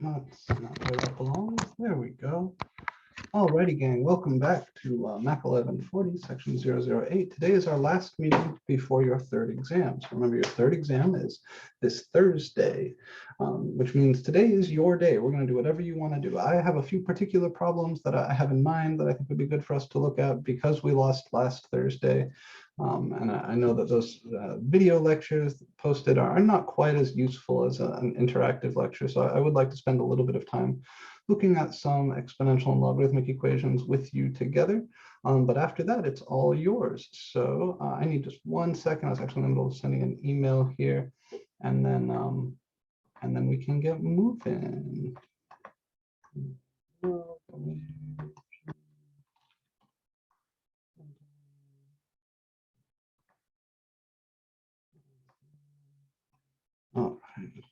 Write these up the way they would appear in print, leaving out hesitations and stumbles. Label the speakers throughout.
Speaker 1: That's not where that belongs. There we go. Alrighty, gang, welcome back to MAC 1140, section 008. Today is our last meeting before your third exam. So remember, your third exam is this Thursday, which means today is your day. We're going to do whatever you want to do. I have a few particular problems that I have in mind that I think would be good for us to look at because we lost last Thursday. And I know that those video lectures posted are not quite as useful as an interactive lecture. So I would like to spend a little bit of time looking at some exponential and logarithmic equations with you together. But after that, it's all yours. So I need just 1 second. I was actually in the middle of sending an email here, and then we can get moving. All right.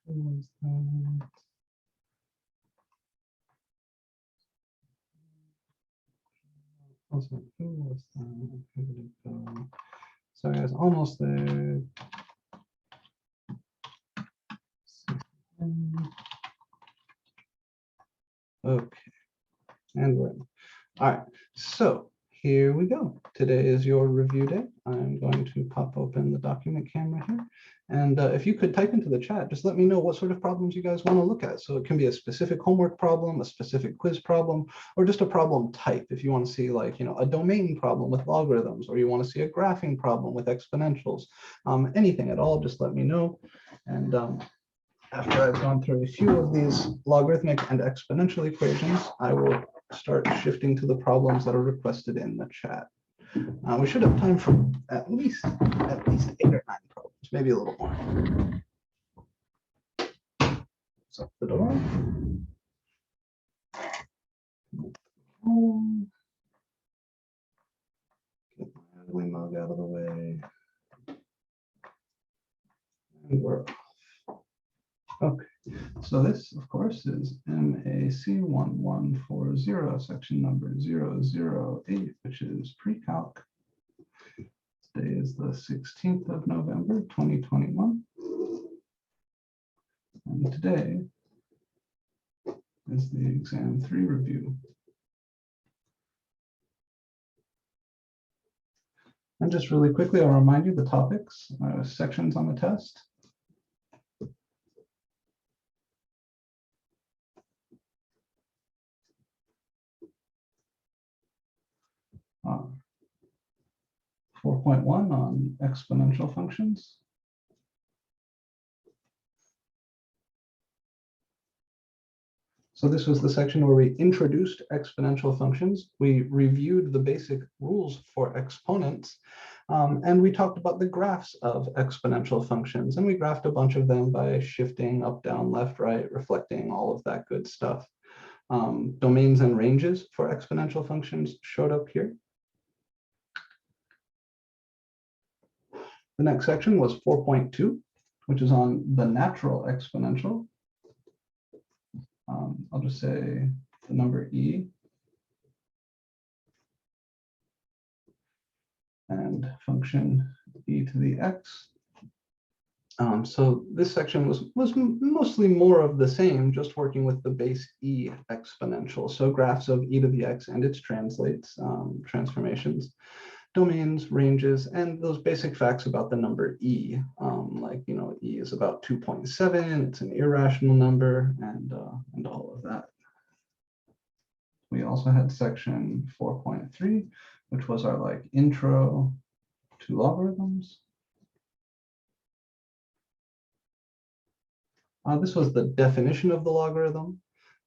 Speaker 1: Who was that? Who was that? Where did it go? Sorry, guys, almost there. Okay, and we're in. All right, so here we go. Today is your review day. I'm going to pop open the document camera here. And if you could type into the chat, just let me know what sort of problems you guys want to look at. So it can be a specific homework problem, a specific quiz problem, or just a problem type. If you want to see like, a domain problem with logarithms, or you want to see a graphing problem with exponentials, anything at all, just let me know. And after I've gone through a few of these logarithmic and exponential equations, I will start shifting to the problems that are requested in the chat. We should have time for at least 8 or 9 problems, maybe a little more. Up the door. Get my ugly mug out of the way. And we're off. Okay, so this, of course, is MAC1140, section number 008, which is pre-calc. Today is the 16th of November, 2021. And today is the exam 3 review. And just really quickly, I'll remind you the topics, sections on the test. 4.1 on exponential functions. So this was the section where we introduced exponential functions. We reviewed the basic rules for exponents, and we talked about the graphs of exponential functions. And we graphed a bunch of them by shifting up, down, left, right, reflecting all of that good stuff. Domains and ranges for exponential functions showed up here. The next section was 4.2, which is on the natural exponential. I'll just say the number e and function e to the x. So this section was mostly more of the same, just working with the base E exponential. So graphs of e to the x and its translates, transformations, domains, ranges, and those basic facts about the number e. Like, e is about 2.7, it's an irrational number, and all of that. We also had section 4.3, which was our intro to logarithms. This was the definition of the logarithm,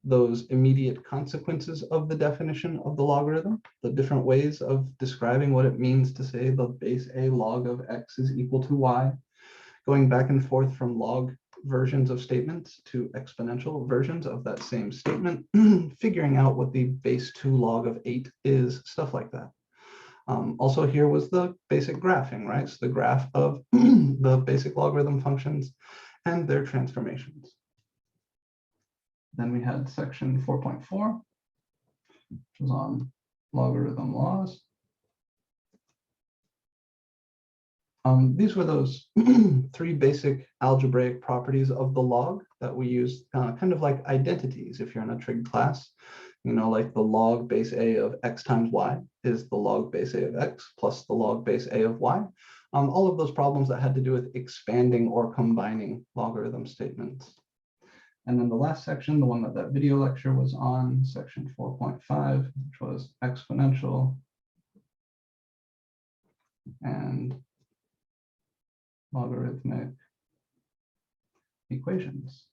Speaker 1: those immediate consequences of the definition of the logarithm, the different ways of describing what it means to say the base a log of x is equal to y, going back and forth from log versions of statements to exponential versions of that same statement, figuring out what the base 2 log of 8 is, stuff like that. Also here was the basic graphing, right? So the graph of the basic logarithm functions and their transformations. Then we had section 4.4, which was on logarithm laws. These were those 3 basic algebraic properties of the log that we use kind of like identities if you're in a trig class. Like the log base a of x times y is the log base a of x plus the log base a of y. All of those problems that had to do with expanding or combining logarithm statements. And then the last section, the one that video lecture was on, section 4.5, which was exponential and logarithmic equations.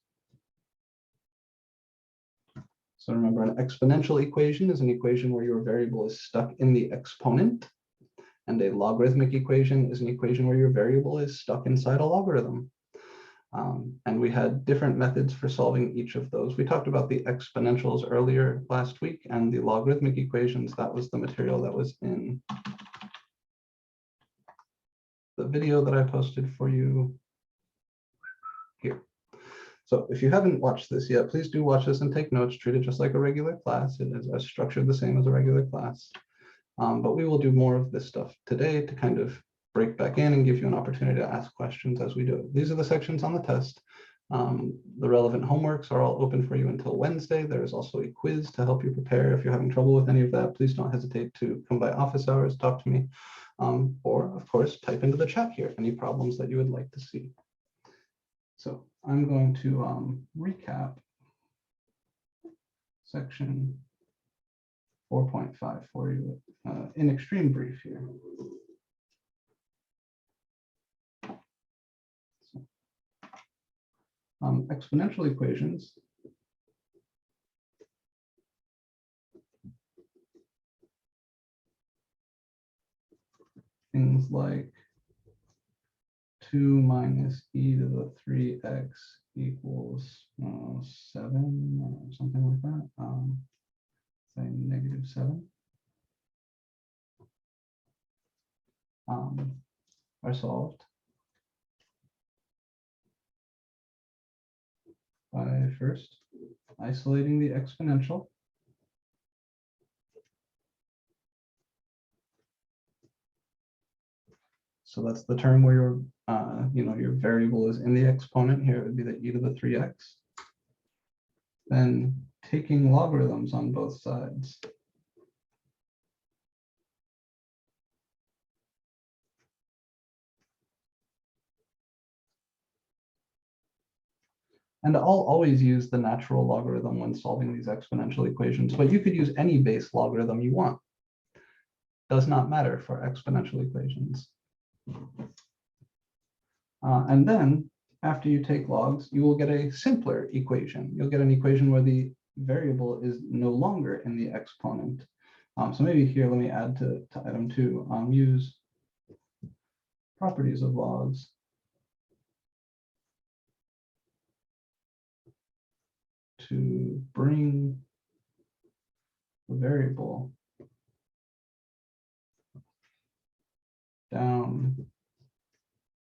Speaker 1: So remember, an exponential equation is an equation where your variable is stuck in the exponent, and a logarithmic equation is an equation where your variable is stuck inside a logarithm. And we had different methods for solving each of those. We talked about the exponentials earlier last week, and the logarithmic equations, that was the material that was in the video that I posted for you here. So if you haven't watched this yet, please do watch this and take notes. Treat it just like a regular class. It is as structured the same as a regular class. But we will do more of this stuff today to kind of break back in and give you an opportunity to ask questions as we do it. These are the sections on the test. The relevant homeworks are all open for you until Wednesday. There is also a quiz to help you prepare. If you're having trouble with any of that, please don't hesitate to come by office hours, talk to me, or of course, type into the chat here any problems that you would like to see. So I'm going to recap section 4.5 for you in extreme brief here. So, exponential equations things like 2 minus e to the 3x equals 7 or something like that. Say -7. Are solved by first isolating the exponential. So that's the term where your your variable is in the exponent. Here it would be the e to the 3x. Then taking logarithms on both sides. And I'll always use the natural logarithm when solving these exponential equations, but you could use any base logarithm you want. Does not matter for exponential equations. And then after you take logs, you will get a simpler equation. You'll get an equation where the variable is no longer in the exponent. So maybe here, let me add to item 2, use properties of logs to bring the variable down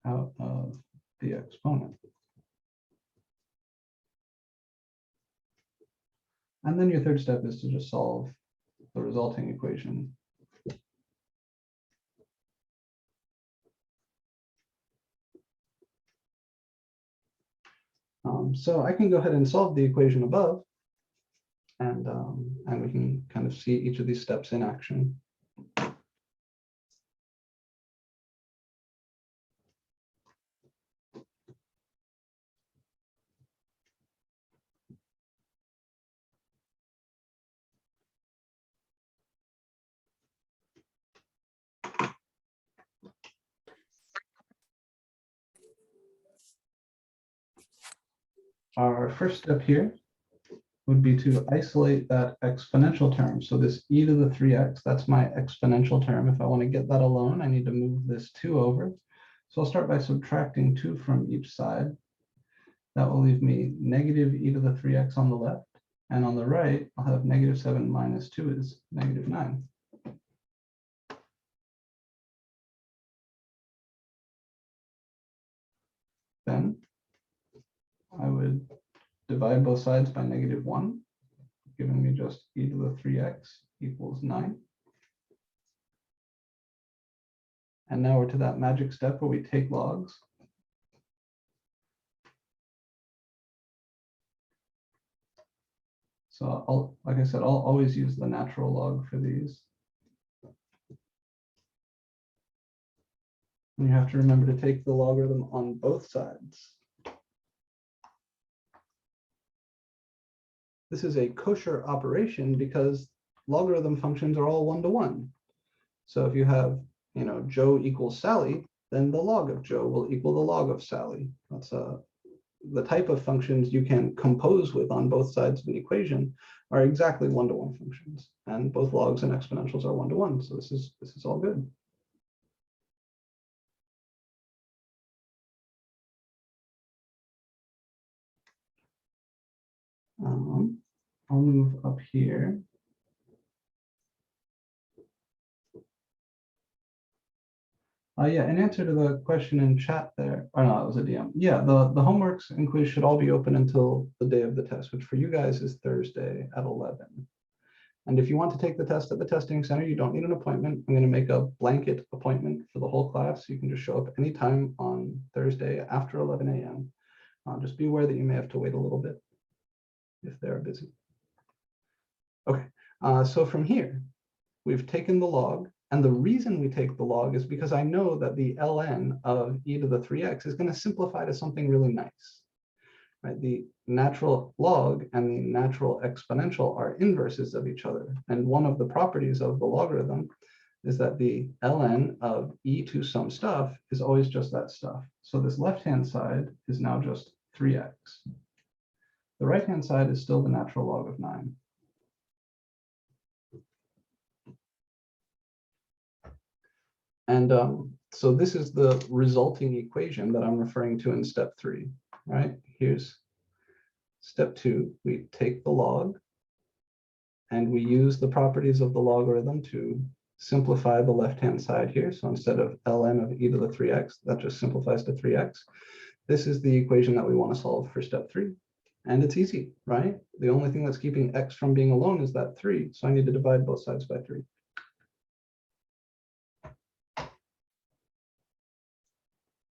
Speaker 1: out of the exponent. And then your third step is to just solve the resulting equation. So I can go ahead and solve the equation above, and we can kind of see each of these steps in action. Our first step here would be to isolate that exponential term. So this e to the 3x, that's my exponential term. If I want to get that alone, I need to move this 2 over. So I'll start by subtracting 2 from each side. That will leave me negative e to the 3x on the left. And on the right, I'll have negative 7 minus 2 is negative 9. Then I would divide both sides by negative 1, giving me just e to the 3x equals 9. And now we're to that magic step where we take logs. So like I said, I'll always use the natural log for these. And you have to remember to take the logarithm on both sides. This is a kosher operation because logarithm functions are all 1-to-1. So if you have, Joe equals Sally, then the log of Joe will equal the log of Sally. That's the type of functions you can compose with on both sides of an equation are exactly 1-to-1 functions, and both logs and exponentials are 1-to-1. So this is all good. I'll move up here. Yeah, in answer to the question in chat there, or no, it was a DM. Yeah, the homeworks and quiz should all be open until the day of the test, which for you guys is Thursday at 11. And if you want to take the test at the testing center, you don't need an appointment. I'm going to make a blanket appointment for the whole class. You can just show up anytime on Thursday after 11 a.m. Just be aware that you may have to wait a little bit if they're busy. Okay, so from here, we've taken the log. And the reason we take the log is because I know that the ln of e to the 3x is going to simplify to something really nice. Right? The natural log and the natural exponential are inverses of each other. And one of the properties of the logarithm is that the ln of e to some stuff is always just that stuff. So this left-hand side is now just 3x. The right-hand side is still the natural log of 9. And so this is the resulting equation that I'm referring to in step 3, right? Here's step 2. We take the log and we use the properties of the logarithm to simplify the left-hand side here. So instead of ln of e to the 3x, that just simplifies to 3x. This is the equation that we want to solve for step 3. And it's easy, right? The only thing that's keeping x from being alone is that 3. So I need to divide both sides by 3.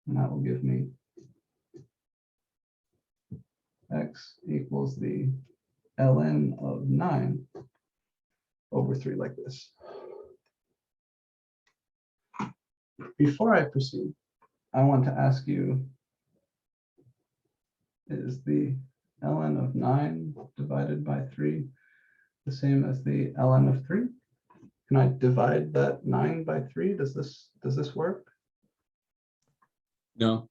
Speaker 1: And that will give me x equals the ln of 9 over 3 like this. Before I proceed, I want to ask you, is the ln of 9 divided by 3 the same as the ln of 3? Can I divide that 9 by 3? Does this work?
Speaker 2: No.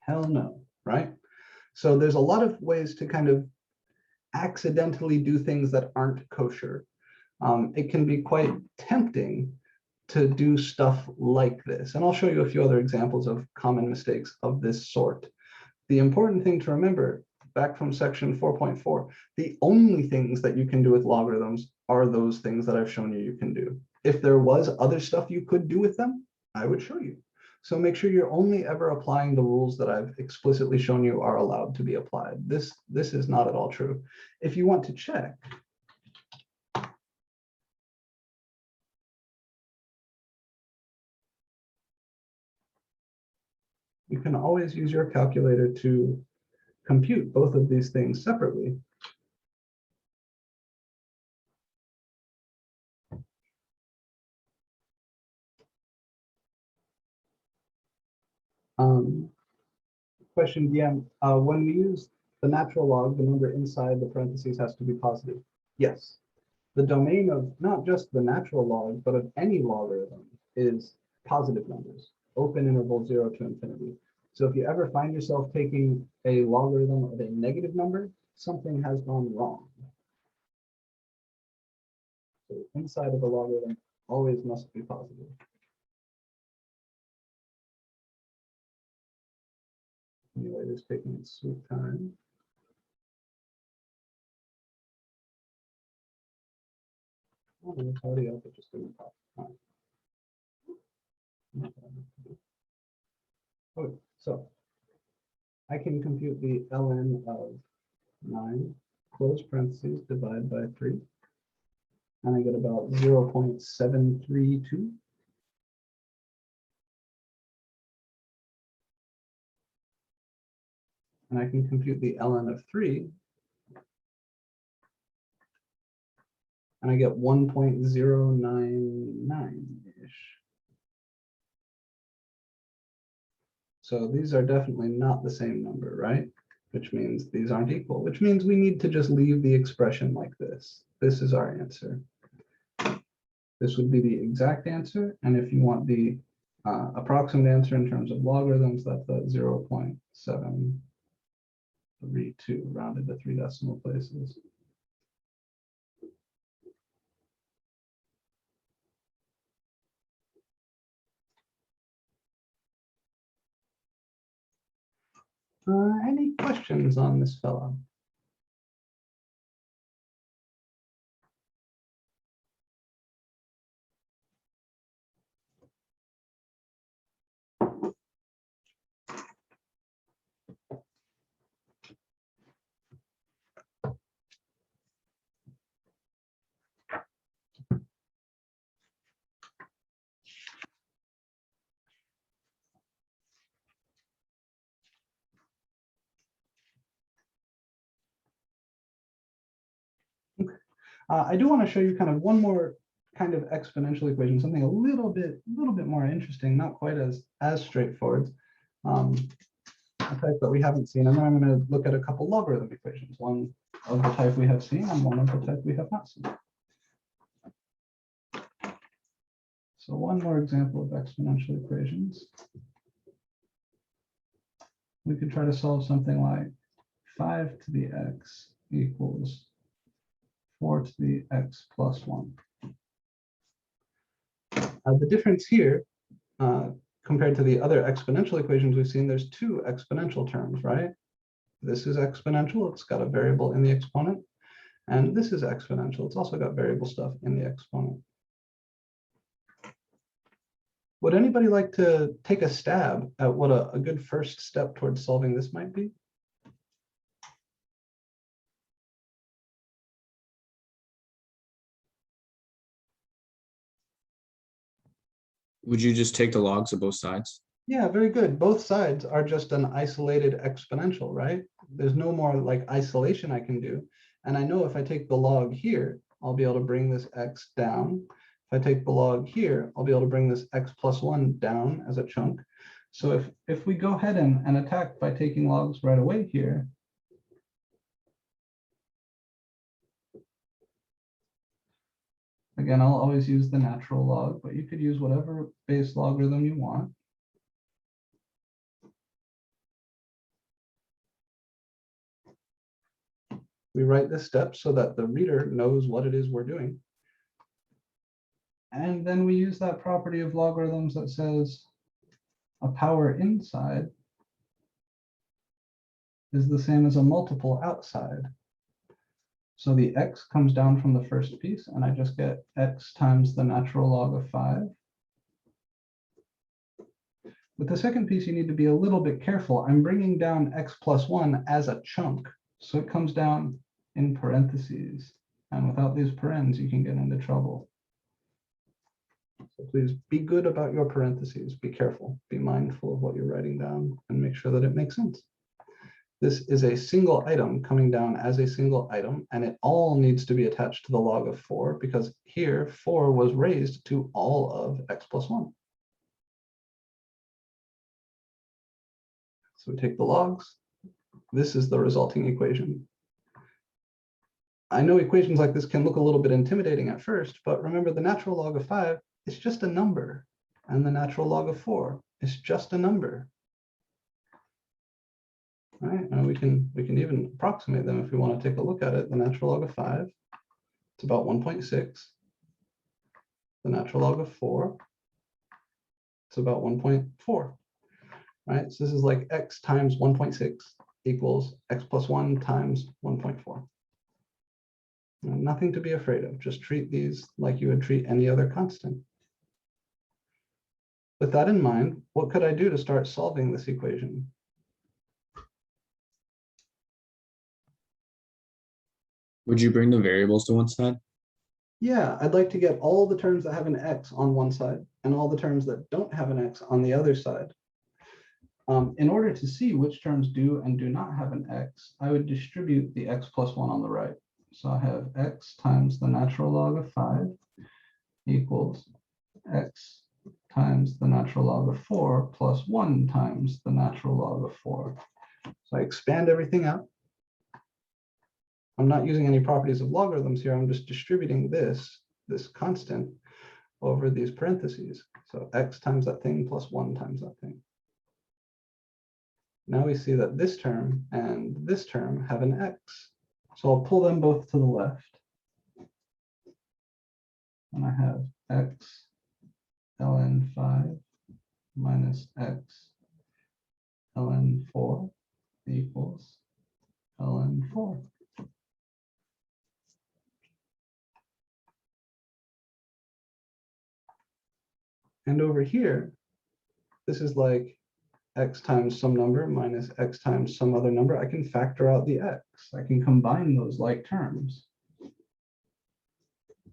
Speaker 1: Hell no, right? So there's a lot of ways to kind of accidentally do things that aren't kosher. It can be quite tempting to do stuff like this. And I'll show you a few other examples of common mistakes of this sort. The important thing to remember, back from section 4.4, the only things that you can do with logarithms are those things that I've shown you can do. If there was other stuff you could do with them, I would show you. So make sure you're only ever applying the rules that I've explicitly shown you are allowed to be applied. This is not at all true. If you want to check, you can always use your calculator to compute both of these things separately, question DM, when we use the natural log, the number inside the parentheses has to be positive. Yes. The domain of not just the natural log, but of any logarithm is positive numbers, open interval 0 to infinity. So if you ever find yourself taking a logarithm of a negative number, something has gone wrong. So inside of a logarithm always must be positive. Anyway, it's taking its sweet time. Oh, it's already up, it just didn't pop. Okay, so I can compute the ln of 9, close parentheses, divide by 3, and I get about 0.732. And I can compute the ln of 3, and I get 1.099-ish. So these are definitely not the same number, right? Which means these aren't equal, which means we need to just leave the expression like this. This is our answer. This would be the exact answer. And if you want the approximate answer in terms of logarithms, that's the 0.732 rounded to 3 decimal places. Any questions on this fellow? I do want to show you kind of one more kind of exponential equation, something a little bit more interesting, not quite as straightforward, a type that we haven't seen. And then I'm going to look at a couple logarithm equations, one of the type we have seen and one of the type we have not seen. So one more example of exponential equations. We could try to solve something like 5 to the x equals 4 to the x plus 1. The difference here, compared to the other exponential equations we've seen, there's 2 exponential terms, right? This is exponential, it's got a variable in the exponent. And this is exponential, it's also got variable stuff in the exponent. Would anybody like to take a stab at what a good first step towards solving this might be?
Speaker 2: Would you just take the logs of both sides?
Speaker 1: Yeah, very good. Both sides are just an isolated exponential, right? There's no more like isolation I can do. And I know if I take the log here, I'll be able to bring this x down. If I take the log here, I'll be able to bring this x plus 1 down as a chunk. So if we go ahead and attack by taking logs right away here, again, I'll always use the natural log, but you could use whatever base logarithm you want. We write this step so that the reader knows what it is we're doing. And then we use that property of logarithms that says a power inside is the same as a multiple outside. So the x comes down from the first piece, and I just get x times the natural log of 5. With the second piece, you need to be a little bit careful. I'm bringing down x plus 1 as a chunk, so it comes down in parentheses. And without these parens, you can get into trouble. So please be good about your parentheses. Be careful. Be mindful of what you're writing down and make sure that it makes sense. This is a single item coming down as a single item, and it all needs to be attached to the log of 4 because here 4 was raised to all of x plus 1. So we take the logs. This is the resulting equation. I know equations like this can look a little bit intimidating at first, but remember the natural log of 5 is just a number, and the natural log of 4 is just a number. All right, and we can even approximate them if we want to take a look at it. The natural log of 5, it's about 1.6. The natural log of 4, it's about 1.4. Right, so this is like x times 1.6 equals x plus 1 times 1.4. Nothing to be afraid of. Just treat these like you would treat any other constant. With that in mind, what could I do to start solving this equation?
Speaker 2: Would you bring the variables to one side?
Speaker 1: Yeah, I'd like to get all the terms that have an x on one side and all the terms that don't have an x on the other side. In order to see which terms do and do not have an x, I would distribute the x plus 1 on the right. So I have x times the natural log of 5 equals x times the natural log of 4 plus 1 times the natural log of 4. So I expand everything out. I'm not using any properties of logarithms here. I'm just distributing this constant over these parentheses. So x times that thing plus 1 times that thing. Now we see that this term and this term have an x. So I'll pull them both to the left. And I have x ln 5 minus x ln 4 equals ln 4. And over here, this is like x times some number minus x times some other number. I can factor out the x. I can combine those like terms.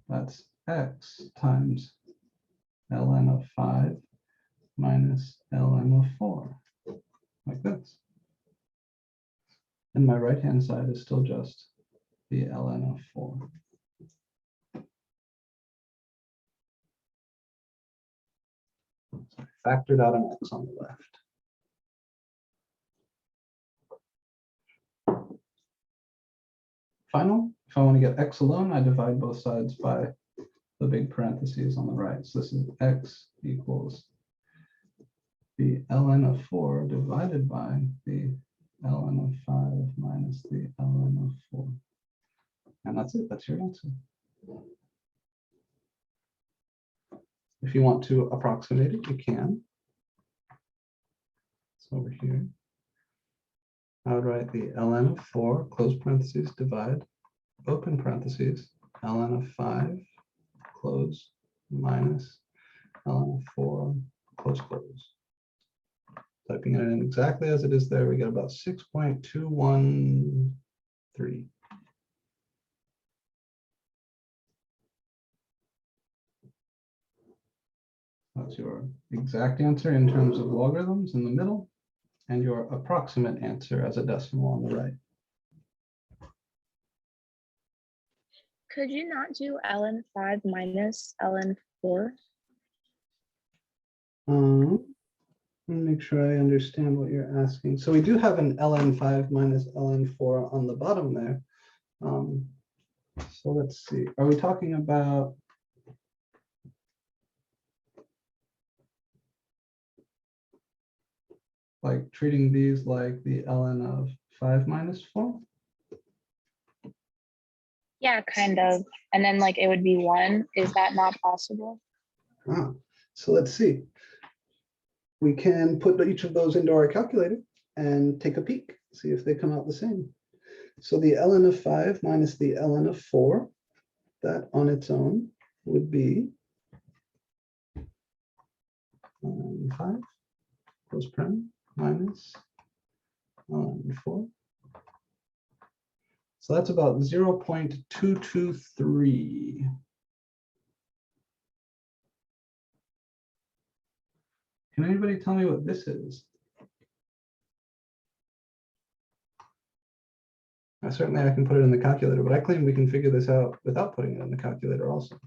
Speaker 1: That's x times ln of 5 minus ln of 4, like this. And my right-hand side is still just the ln of 4. So I factored out an x on the left. Final, if I want to get x alone, I divide both sides by the big parentheses on the right. So this is x equals the ln of 4 divided by the ln of 5 minus the ln of 4. And that's it. That's your answer. If you want to approximate it, you can. So over here, I would write the ln of 4, close parentheses, divide, open parentheses, ln of 5, close, minus ln of 4, close, close. Typing it in exactly as it is there, we get about 6.213. That's your exact answer in terms of logarithms in the middle, and your approximate answer as a decimal on the right.
Speaker 3: Could you not do ln 5 minus ln 4?
Speaker 1: Let me make sure I understand what you're asking. So we do have an ln 5 minus ln 4 on the bottom there. So let's see. Are we talking about like treating these like the ln of 5 minus 4?
Speaker 3: Yeah, kind of. And then like it would be 1. Is that not possible?
Speaker 1: So let's see. We can put each of those into our calculator and take a peek, see if they come out the same. So the ln of 5 minus the ln of 4, that on its own would be ln 5 close paren minus ln 4. So that's about 0.223. Can anybody tell me what this is? Certainly I can put it in the calculator, but I claim we can figure this out without putting it in the calculator also.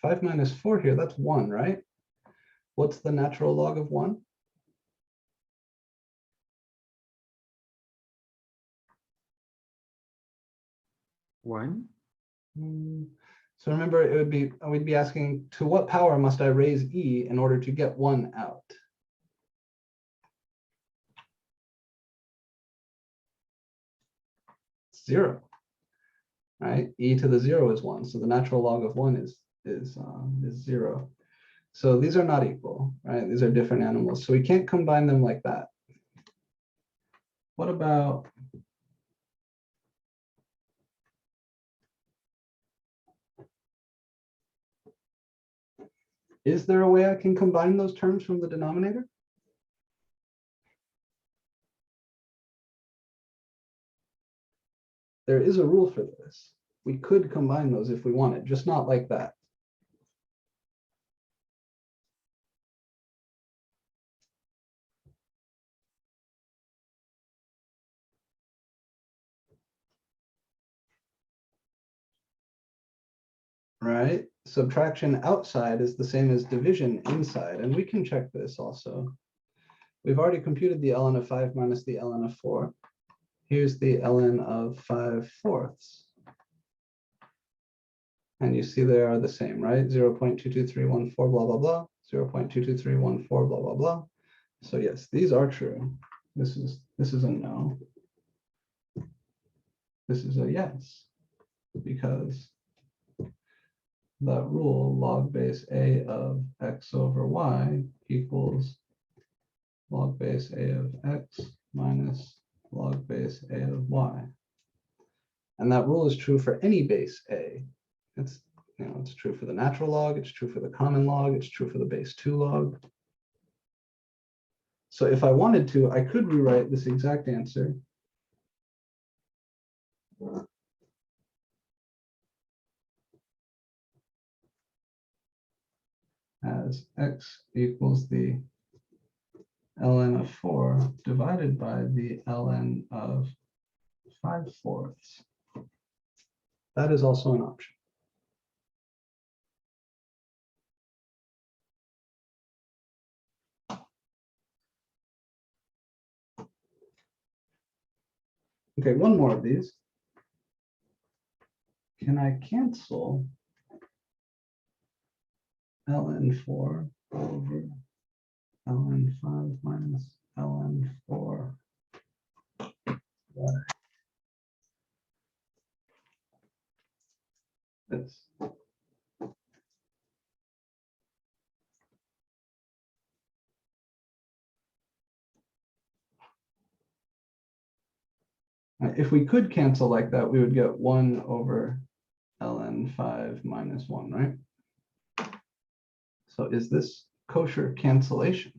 Speaker 1: 5 minus 4 here, that's 1, right? What's the natural log of 1?
Speaker 4: One.
Speaker 1: So remember, it would be, we'd be asking, to what power must I raise e in order to get 1 out? It's 0, right? E to the 0 is 1, so the natural log of 1 is 0. So these are not equal, right? These are different animals, so we can't combine them like that. What about is there a way I can combine those terms from the denominator? There is a rule for this. We could combine those if we wanted, just not like that. Right? Subtraction outside is the same as division inside, and we can check this also. We've already computed the ln of 5 minus the ln of 4. Here's the ln of 5/4. And you see they are the same, right? 0.22314, blah, blah, blah. 0.22314, blah, blah, blah. So yes, these are true. This is a no. This is a yes, because that rule, log base a of x over y equals log base a of x minus log base a of y. And that rule is true for any base a. It's, it's true for the natural log, it's true for the common log, it's true for the base 2 log. So if I wanted to, I could rewrite this exact answer as x equals the ln of 4 divided by the ln of 5/4. That is also an option. Okay, one more of these. Can I cancel ln 4 over ln 5 minus ln 4? This. If we could cancel like that, we would get 1 over ln 5 minus 1, right? So is this kosher cancellation?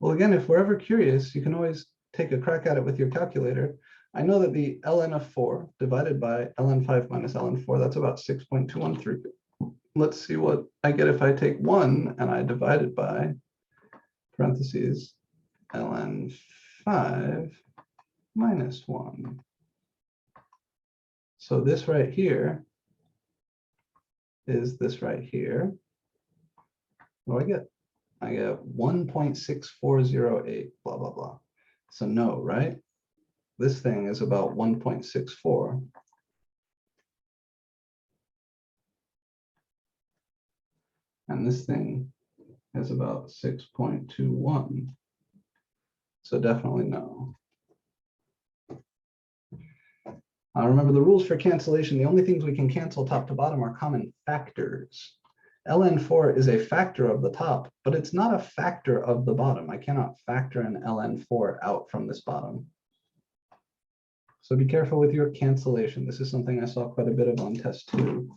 Speaker 1: Well, again, if we're ever curious, you can always take a crack at it with your calculator. I know that the ln of 4 divided by ln 5 minus ln 4, that's about 6.213. Let's see what I get if I take 1 and I divide it by parentheses ln 5 minus 1. So this right here is this right here. What do I get? I get 1.6408, blah, blah, blah. So no, right? This thing is about 1.64. And this thing is about 6.21. So definitely no. Remember the rules for cancellation. The only things we can cancel top to bottom are common factors. ln 4 is a factor of the top, but it's not a factor of the bottom. I cannot factor an ln 4 out from this bottom. So be careful with your cancellation. This is something I saw quite a bit of on test 2.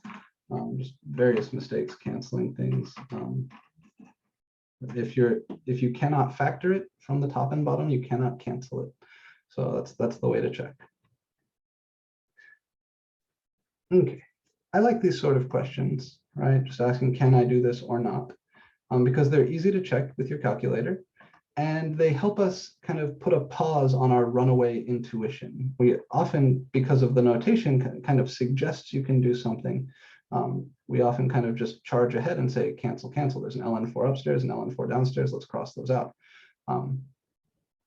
Speaker 1: Just various mistakes canceling things. If you cannot factor it from the top and bottom, you cannot cancel it. So that's the way to check. Okay, I like these sort of questions, right? Just asking, can I do this or not? Because they're easy to check with your calculator, and they help us kind of put a pause on our runaway intuition. We often, because of the notation, kind of suggests you can do something. We often kind of just charge ahead and say, cancel, cancel. There's an ln4 upstairs, an ln4 downstairs. Let's cross those out.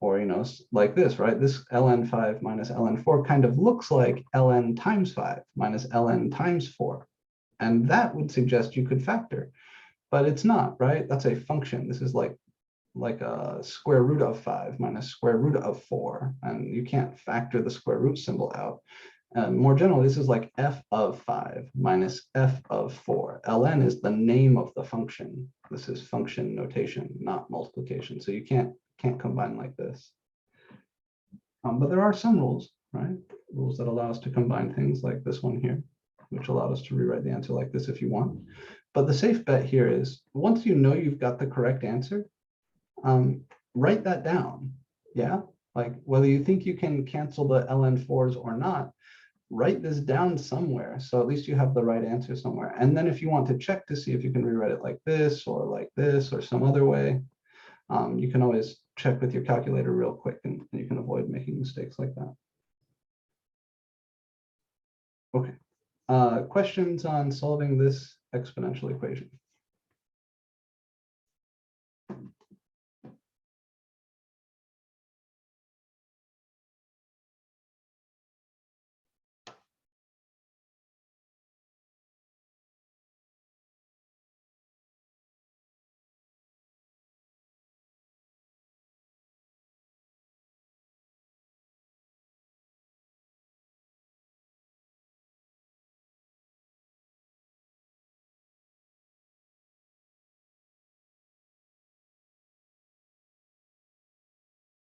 Speaker 1: Or, you know, like this, right? This ln5 minus ln4 kind of looks like ln times 5 minus ln times 4. And that would suggest you could factor, but it's not, right? That's a function. This is like a square root of 5 minus square root of 4. And you can't factor the square root symbol out. And more generally, this is like f of 5 minus f of 4. ln is the name of the function. This is function notation, not multiplication. So you can't combine like this. But there are some rules, right? Rules that allow us to combine things like this one here, which allowed us to rewrite the answer like this if you want. But the safe bet here is once you know you've got the correct answer, write that down. Yeah, like whether you think you can cancel the ln4s or not, write this down somewhere. So at least you have the right answer somewhere. And then if you want to check to see if you can rewrite it like this or some other way, you can always check with your calculator real quick and you can avoid making mistakes like that. Okay, questions on solving this exponential equation?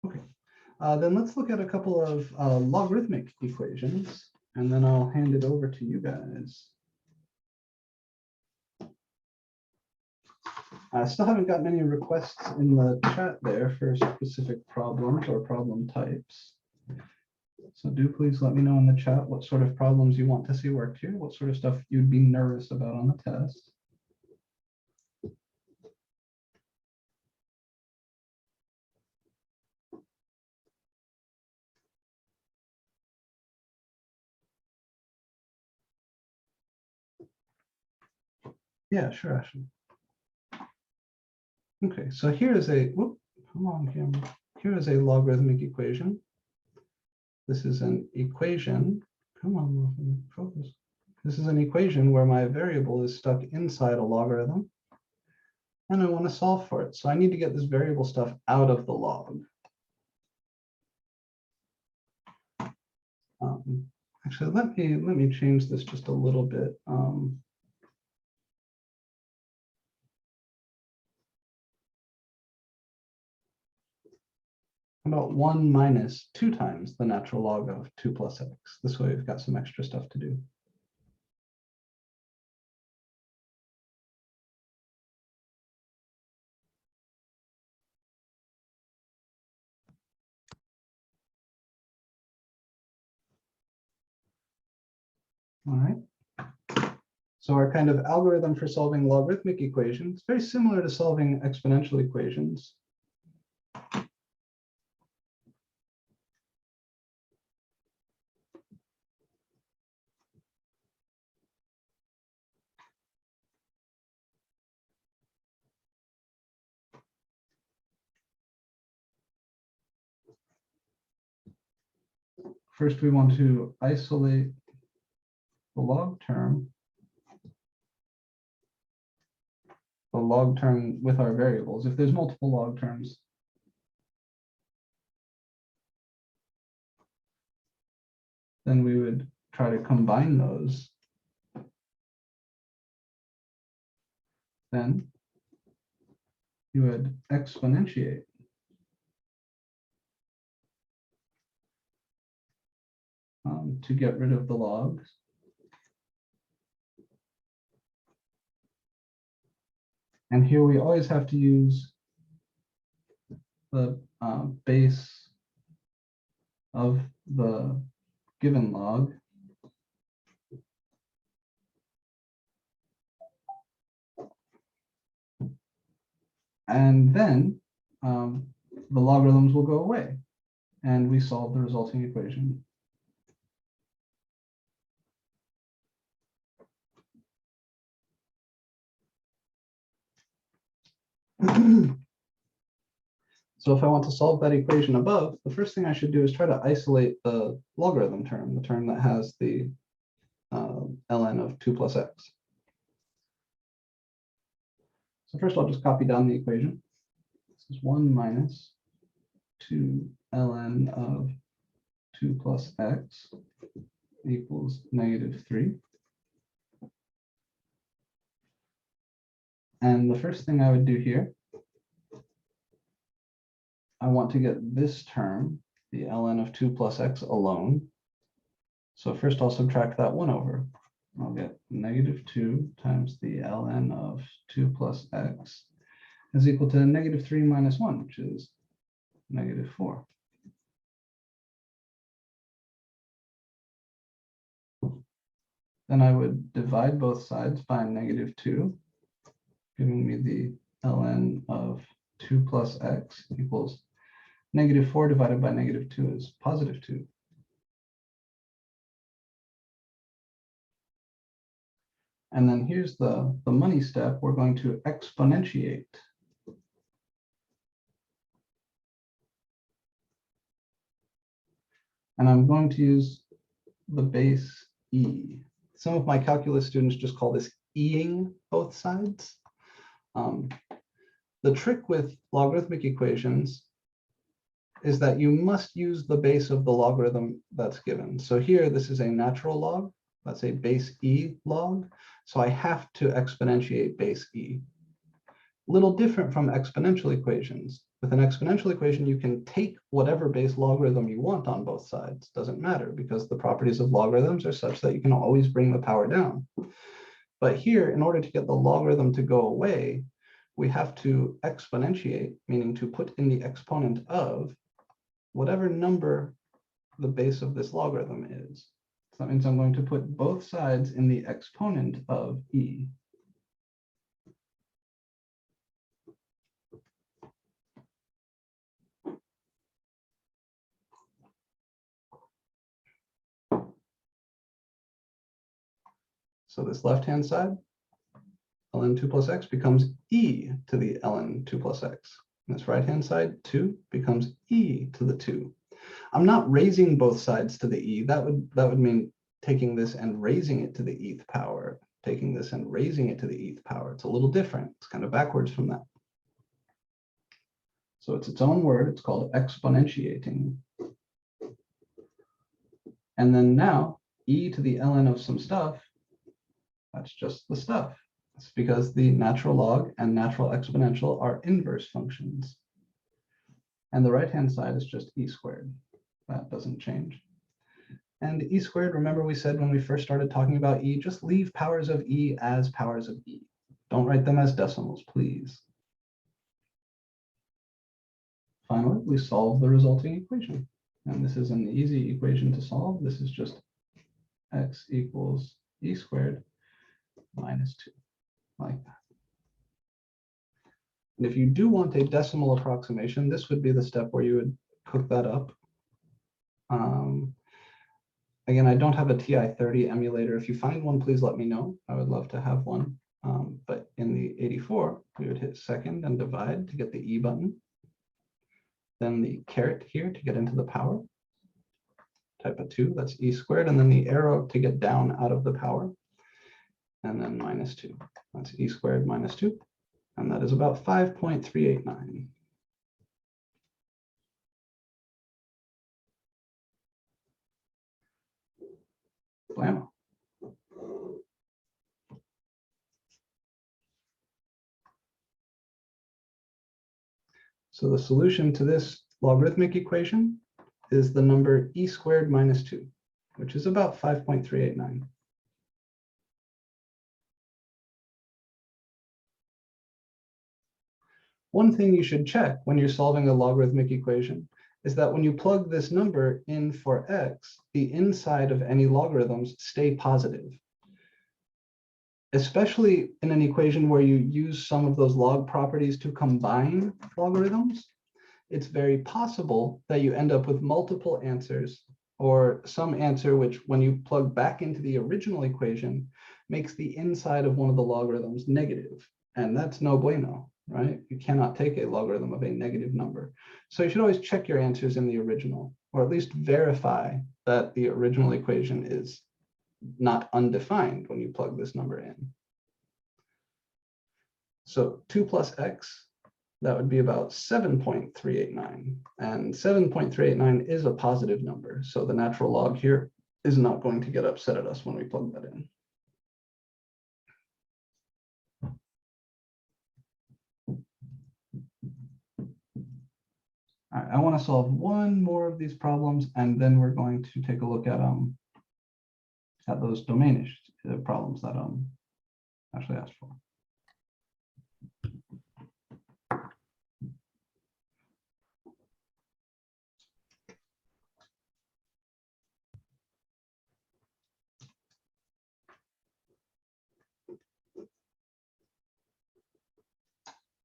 Speaker 1: Okay, then let's look at a couple of logarithmic equations, and then I'll hand it over to you guys. I still haven't gotten any requests in the chat there for specific problems or problem types. So do please let me know in the chat what sort of problems you want to see worked here, what sort of stuff you'd be nervous about on the test. Yeah, sure, Ashley. Okay, so here is a, whoop, come on, camera. Here is a logarithmic equation. This is an equation. Come on, Muffin, focus. This is an equation where my variable is stuck inside a logarithm, and I want to solve for it. So I need to get this variable stuff out of the log. Actually, let me change this just a little bit. About 1 minus 2 times the natural log of 2 plus x. This way we've got some extra stuff to do. All right. So our kind of algorithm for solving logarithmic equations, very similar to solving exponential equations. First, we want to isolate the log term with our variables. If there's multiple log terms, then we would try to combine those. Then you would exponentiate to get rid of the logs. And here we always have to use the base of the given log. And then the logarithms will go away, and we solve the resulting equation. So if I want to solve that equation above, the first thing I should do is try to isolate the logarithm term, the term that has the ln of 2 plus x. So first I'll just copy down the equation. This is 1 minus 2 ln of 2 plus x equals -3. And the first thing I would do here, I want to get this term, the ln of 2 plus x alone. So first I'll subtract that 1 over. I'll get -2 times the ln of 2 plus x is equal to -3 minus 1, which is -4. Then I would divide both sides by -2, giving me the ln of 2 plus x equals -4 divided by -2 is +2. And then here's the money step. We're going to exponentiate. And I'm going to use the base e. Some of my calculus students just call this e-ing both sides. The trick with logarithmic equations is that you must use the base of the logarithm that's given. So here, this is a natural log. That's a base e log. So I have to exponentiate base e. Little different from exponential equations. With an exponential equation, you can take whatever base logarithm you want on both sides. Doesn't matter because the properties of logarithms are such that you can always bring the power down. But here, in order to get the logarithm to go away, we have to exponentiate, meaning to put in the exponent of whatever number the base of this logarithm is. So that means I'm going to put both sides in the exponent of e. So this left-hand side, ln 2 plus x becomes e to the ln 2 plus x. And this right-hand side, 2, becomes e to the 2. I'm not raising both sides to the e. That would mean taking this and raising it to the e-th power, taking this and raising it to the e-th power. It's a little different. It's kind of backwards from that. So it's its own word. It's called exponentiating. And then now, e to the ln of some stuff, that's just the stuff. It's because the natural log and natural exponential are inverse functions. And the right-hand side is just e squared. That doesn't change. And e squared, remember we said when we first started talking about e, just leave powers of e as powers of e. Don't write them as decimals, please. Finally, we solve the resulting equation. And this is an easy equation to solve. This is just x equals e squared minus 2, like that. And if you do want a decimal approximation, this would be the step where you would cook that up. Again, I don't have a TI-30 emulator. If you find one, please let me know. I would love to have one. But in the 84, we would hit second and divide to get the E button. Then the caret here to get into the power. Type of 2, that's e squared. And then the arrow to get down out of the power. And then minus 2. That's e squared minus 2. And that is about 5.389. Blammo. So the solution to this logarithmic equation is the number e squared minus 2. which is about 5.389. One thing you should check when you're solving a logarithmic equation is that when you plug this number in for x, the inside of any logarithms stay positive. Especially in an equation where you use some of those log properties to combine logarithms, it's very possible that you end up with multiple answers or some answer which, when you plug back into the original equation, makes the inside of one of the logarithms negative. And that's no bueno, right? You cannot take a logarithm of a negative number. So you should always check your answers in the original, or at least verify that the original equation is not undefined when you plug this number in. So 2 plus x, that would be about 7.389. And 7.389 is a positive number. So the natural log here is not going to get upset at us when we plug that in. All right, I want to solve one more of these problems, and then we're going to take a look at those domainish problems that actually asked for.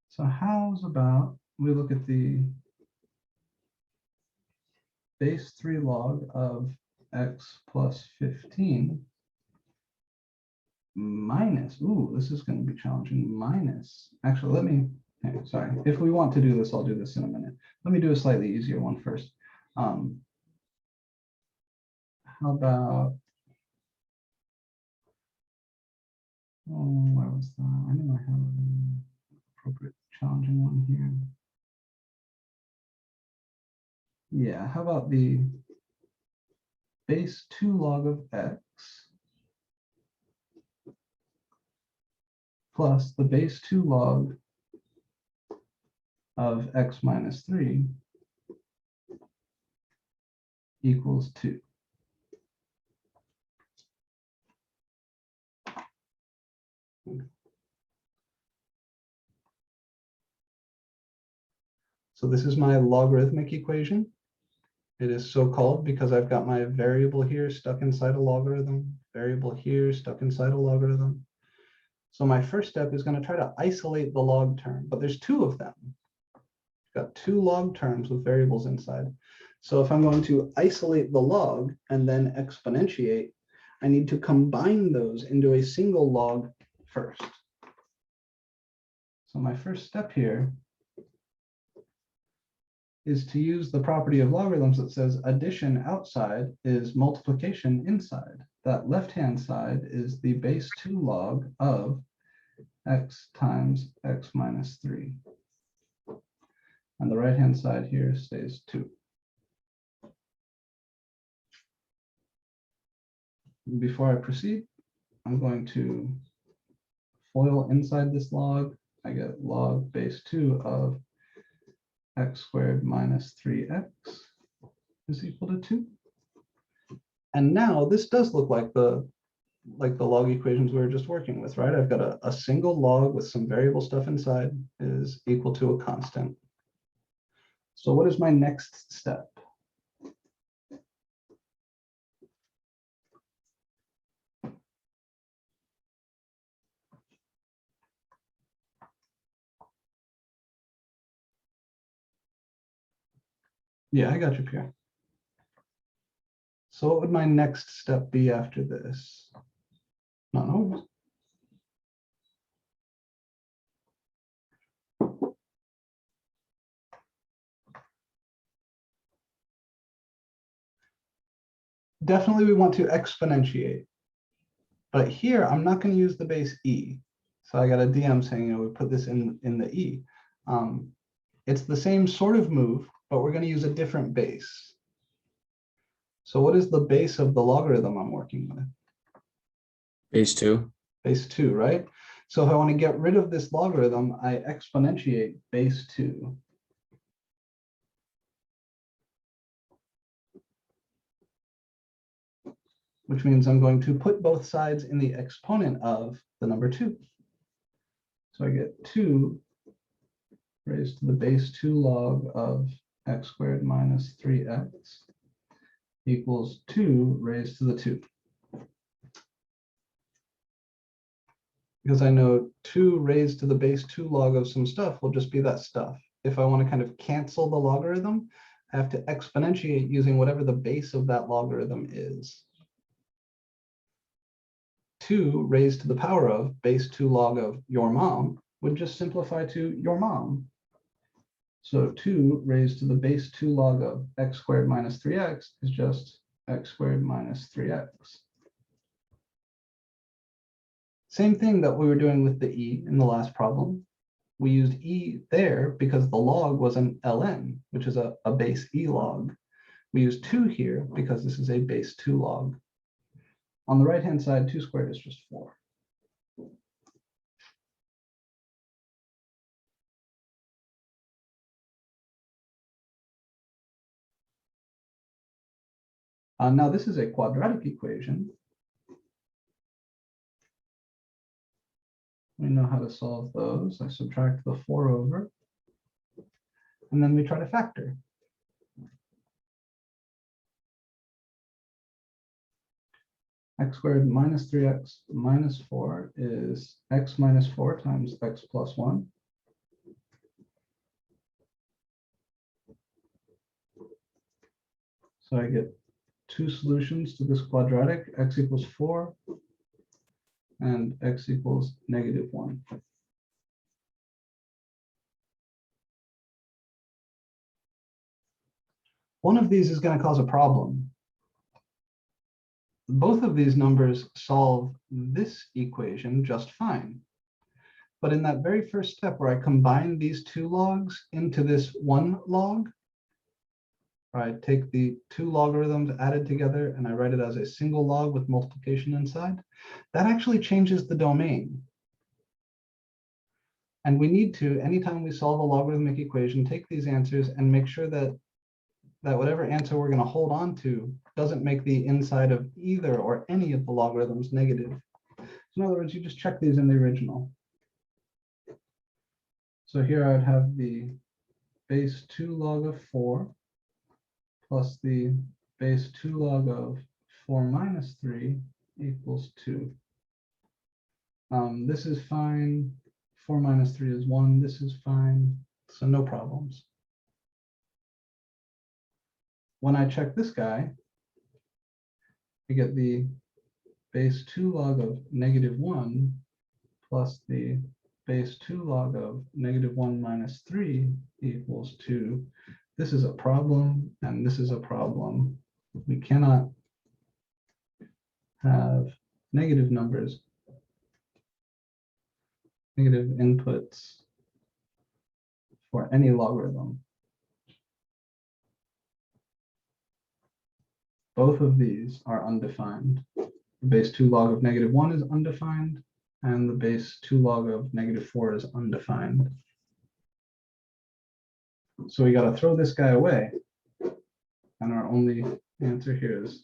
Speaker 1: So how's about we look at the base 3 log of x plus 15 minus, ooh, this is going to be challenging, minus, actually, let me, sorry, if we want to do this, I'll do this in a minute. Let me do a slightly easier one first. How about, oh, where was that? I know I have an appropriate challenging one here. Yeah, how about the base 2 log of x plus the base 2 log of x minus 3 equals 2. So this is my logarithmic equation. It is so called because I've got my variable here stuck inside a logarithm, variable here stuck inside a logarithm. So my first step is going to try to isolate the log term, but there's 2 of them. I've got 2 log terms with variables inside. So if I'm going to isolate the log and then exponentiate, I need to combine those into a single log first. So my first step here is to use the property of logarithms that says addition outside is multiplication inside. That left-hand side is the base 2 log of x times x minus 3. And the right-hand side here stays 2. Before I proceed, I'm going to FOIL inside this log. I get log base 2 of x squared minus 3x is equal to 2. And now this does look like the log equations we were just working with, right? I've got a single log with some variable stuff inside is equal to a constant. So what is my next step? Yeah, I got you, Pierre. So what would my next step be after this? No. Definitely we want to exponentiate. But here I'm not going to use the base e. So I got a DM saying, we put this in the e. It's the same sort of move, but we're going to use a different base. So what is the base of the logarithm I'm working with?
Speaker 2: Base 2.
Speaker 1: Base 2, right? So if I want to get rid of this logarithm, I exponentiate base 2. which means I'm going to put both sides in the exponent of the number 2. So I get 2 raised to the base 2 log of x squared minus 3x equals 2 raised to the 2. Because I know 2 raised to the base 2 log of some stuff will just be that stuff. If I want to kind of cancel the logarithm, I have to exponentiate using whatever the base of that logarithm is. 2 raised to the power of base 2 log of your mom would just simplify to your mom. So 2 raised to the base 2 log of x squared minus 3x is just x squared minus 3x. Same thing that we were doing with the e in the last problem. We used e there because the log was an ln, which is a base e log. We use 2 here because this is a base 2 log. On the right-hand side, 2 squared is just 4. Now this is a quadratic equation. We know how to solve those. I subtract the 4 over, and then we try to factor. X squared minus 3x minus 4 is x minus 4 times x plus 1. So I get 2 solutions to this quadratic, x equals 4 and x equals -1. One of these is going to cause a problem. Both of these numbers solve this equation just fine. But in that very first step where I combine these 2 logs into this 1 log, I take the 2 logarithms added together and I write it as a single log with multiplication inside, that actually changes the domain. And we need to, anytime we solve a logarithmic equation, take these answers and make sure that whatever answer we're going to hold on to doesn't make the inside of either or any of the logarithms negative. So in other words, you just check these in the original. So here I would have the base 2 log of 4 plus the base 2 log of 4 minus 3 equals 2. This is fine. 4 minus 3 is 1. This is fine. So no problems. When I check this guy, I get the base 2 log of -1 plus the base 2 log of -1 minus 3 equals 2. This is a problem, and this is a problem. We cannot have negative numbers, negative inputs for any logarithm. Both of these are undefined. The base 2 log of -1 is undefined, and the base 2 log of -4 is undefined. So we got to throw this guy away, and our only answer here is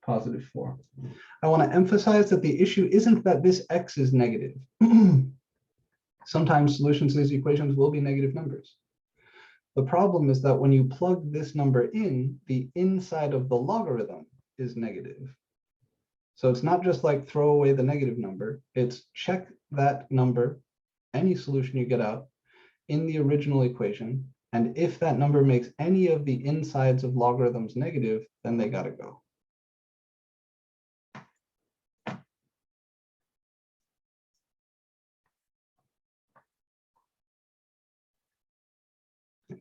Speaker 1: +4. I want to emphasize that the issue isn't that this x is negative. Sometimes solutions to these equations will be negative numbers. The problem is that when you plug this number in, the inside of the logarithm is negative. So it's not just like throw away the negative number, it's check that number, any solution you get out, in the original equation, and if that number makes any of the insides of logarithms negative, then they gotta go.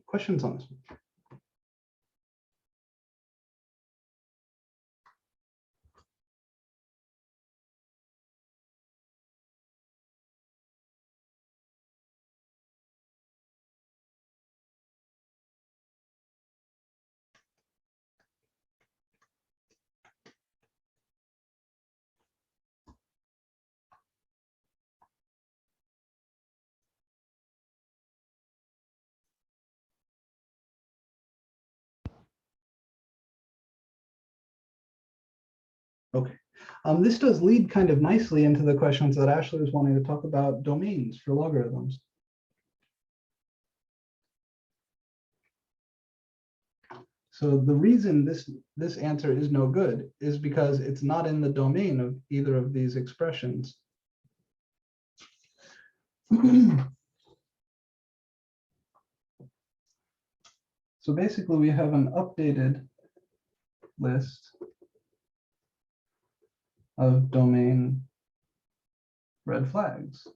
Speaker 1: Questions on this one? Okay. This does lead kind of nicely into the questions that Ashley was wanting to talk about domains for logarithms. So the reason this answer is no good is because it's not in the domain of either of these expressions. So basically we have an updated list of domain red flags.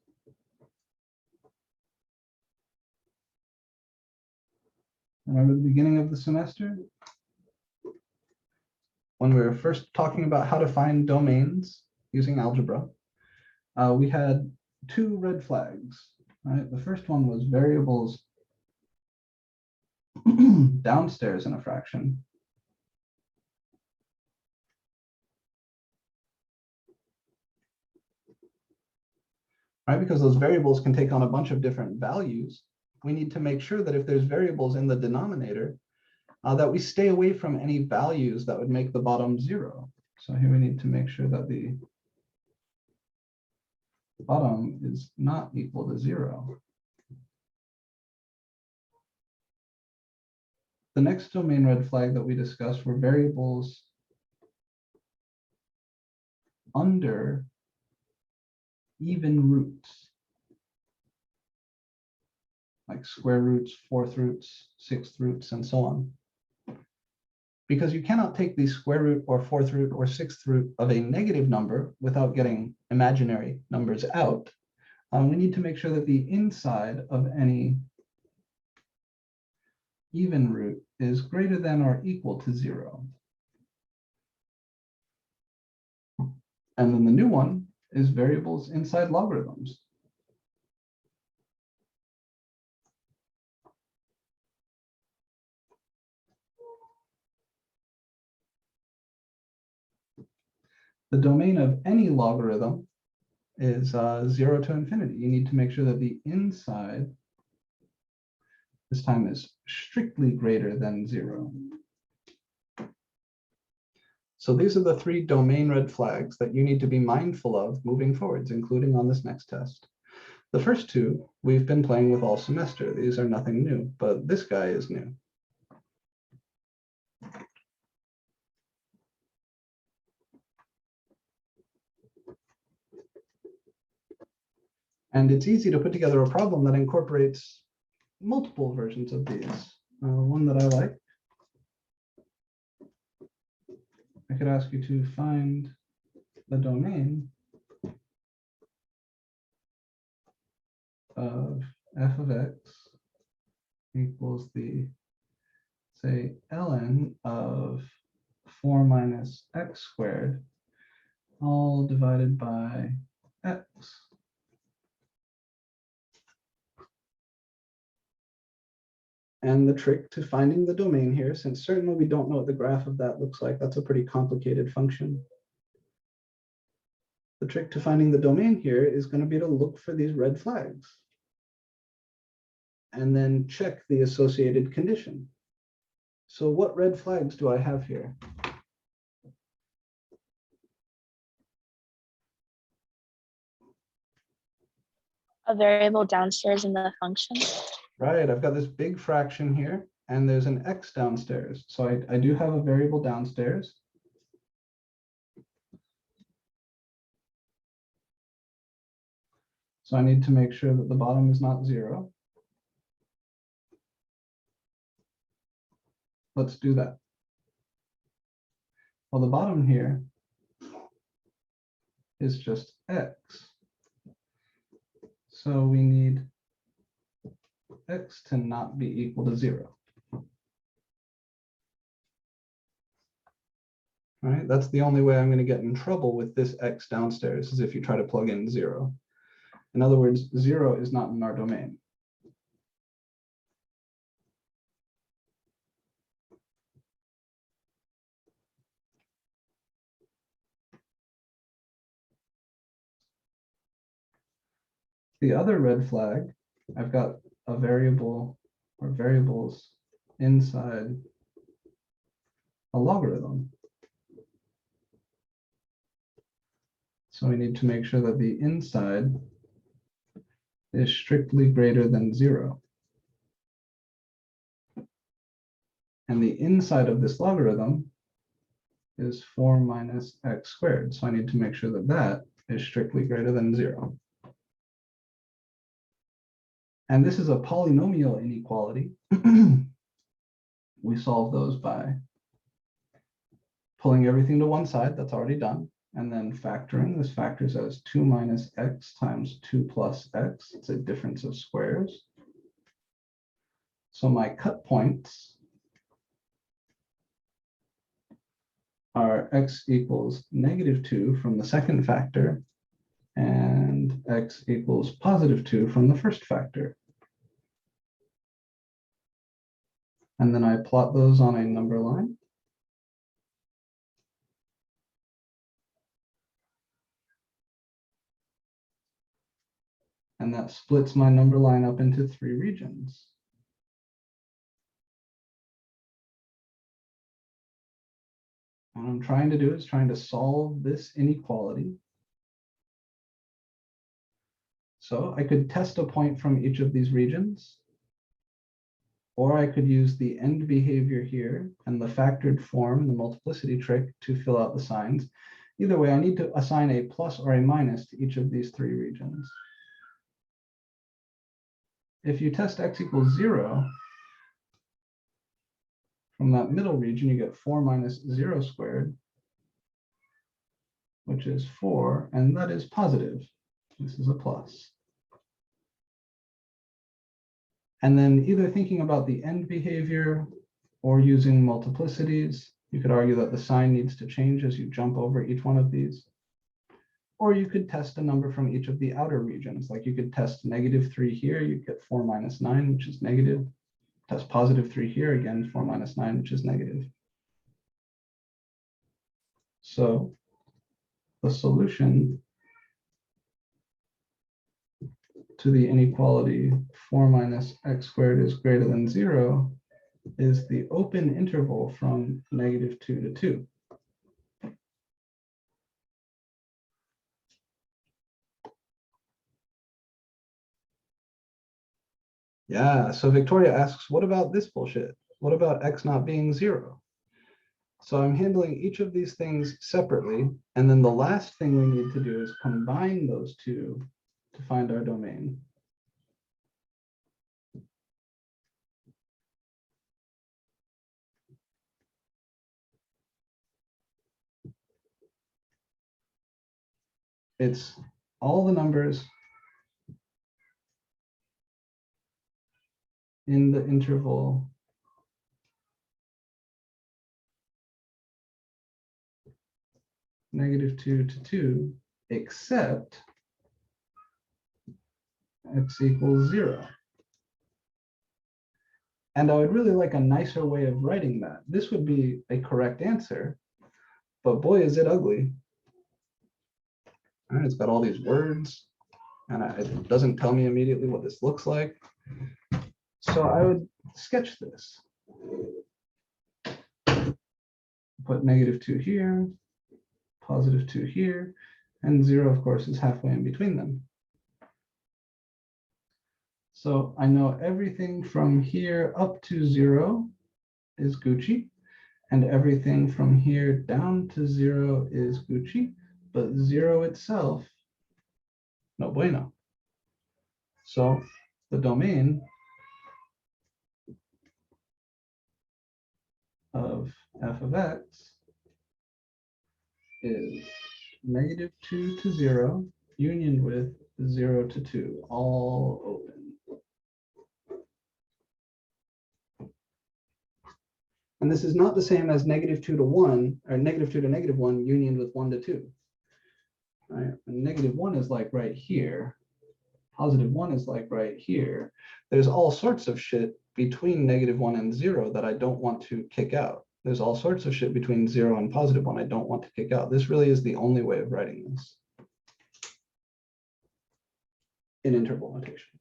Speaker 1: Remember the beginning of the semester? When we were first talking about how to find domains using algebra, we had two red flags, right? The first one was variables downstairs in a fraction. Right, because those variables can take on a bunch of different values. We need to make sure that if there's variables in the denominator, that we stay away from any values that would make the bottom 0. So here we need to make sure that the bottom is not equal to 0. The next domain red flag that we discussed were variables under even roots, like square roots, fourth roots, sixth roots, and so on. Because you cannot take the square root or fourth root or sixth root of a negative number without getting imaginary numbers out. We need to make sure that the inside of any even root is greater than or equal to 0. And then the new one is variables inside logarithms. The domain of any logarithm is 0 to infinity. You need to make sure that the inside this time is strictly greater than 0. So these are the 3 domain red flags that you need to be mindful of moving forwards, including on this next test. The first 2 we've been playing with all semester. These are nothing new, but this guy is new. And it's easy to put together a problem that incorporates multiple versions of these. One that I like, I could ask you to find the domain of f of x equals the, say, ln of 4 minus x squared, all divided by x. And the trick to finding the domain here, since certainly we don't know what the graph of that looks like, that's a pretty complicated function. The trick to finding the domain here is going to be to look for these red flags and then check the associated condition. So what red flags do I have here?
Speaker 3: A variable downstairs in the function.
Speaker 1: Right, I've got this big fraction here, and there's an x downstairs. So I do have a variable downstairs. So I need to make sure that the bottom is not 0. Let's do that. Well, the bottom here is just x. So we need x to not be equal to 0. All right, that's the only way I'm going to get in trouble with this x downstairs is if you try to plug in 0. In other words, 0 is not in our domain. The other red flag, I've got a variable or variables inside a logarithm. So we need to make sure that the inside is strictly greater than 0. And the inside of this logarithm is 4 minus x squared. So I need to make sure that that is strictly greater than 0. And this is a polynomial inequality. We solve those by pulling everything to one side, that's already done, and then factoring. This factors as 2 minus x times 2 plus x. It's a difference of squares. So my cut points are x equals -2 from the second factor and x equals +2 from the first factor. And then I plot those on a number line. And that splits my number line up into 3 regions. What I'm trying to do is trying to solve this inequality. So I could test a point from each of these regions, or I could use the end behavior here and the factored form, the multiplicity trick, to fill out the signs. Either way, I need to assign a plus or a minus to each of these 3 regions. If you test x equals 0, from that middle region, you get 4 minus 0 squared, which is 4, and that is positive. This is a plus. And then either thinking about the end behavior or using multiplicities, you could argue that the sign needs to change as you jump over each one of these. Or you could test a number from each of the outer regions. Like you could test -3 here, you get 4 minus 9, which is negative. Test +3 here, again, 4 minus 9, which is negative. So the solution to the inequality 4 minus x squared is greater than 0 is the open interval from -2 to 2. Yeah, so Victoria asks, what about this bullshit? What about x not being 0? So I'm handling each of these things separately, and then the last thing we need to do is combine those two to find our domain. It's all the numbers in the interval -2 to 2, except x equals 0. And I would really like a nicer way of writing that. This would be a correct answer, but boy, is it ugly. All right, it's got all these words, and it doesn't tell me immediately what this looks like. So I would sketch this. Put -2 here, +2 here, and 0, of course, is halfway in between them. So I know everything from here up to 0 is Gucci, and everything from here down to 0 is Gucci, but 0 itself, no bueno. So the domain of f of x is -2 to 0, union with 0 to 2, all open. And this is not the same as -2 to 1, or -2 to -1, union with 1 to 2. Right? And -1 is like right here. +1 is like right here. There's all sorts of shit between -1 and 0 that I don't want to kick out. There's all sorts of shit between 0 and +1 I don't want to kick out. This really is the only way of writing this in interval notation.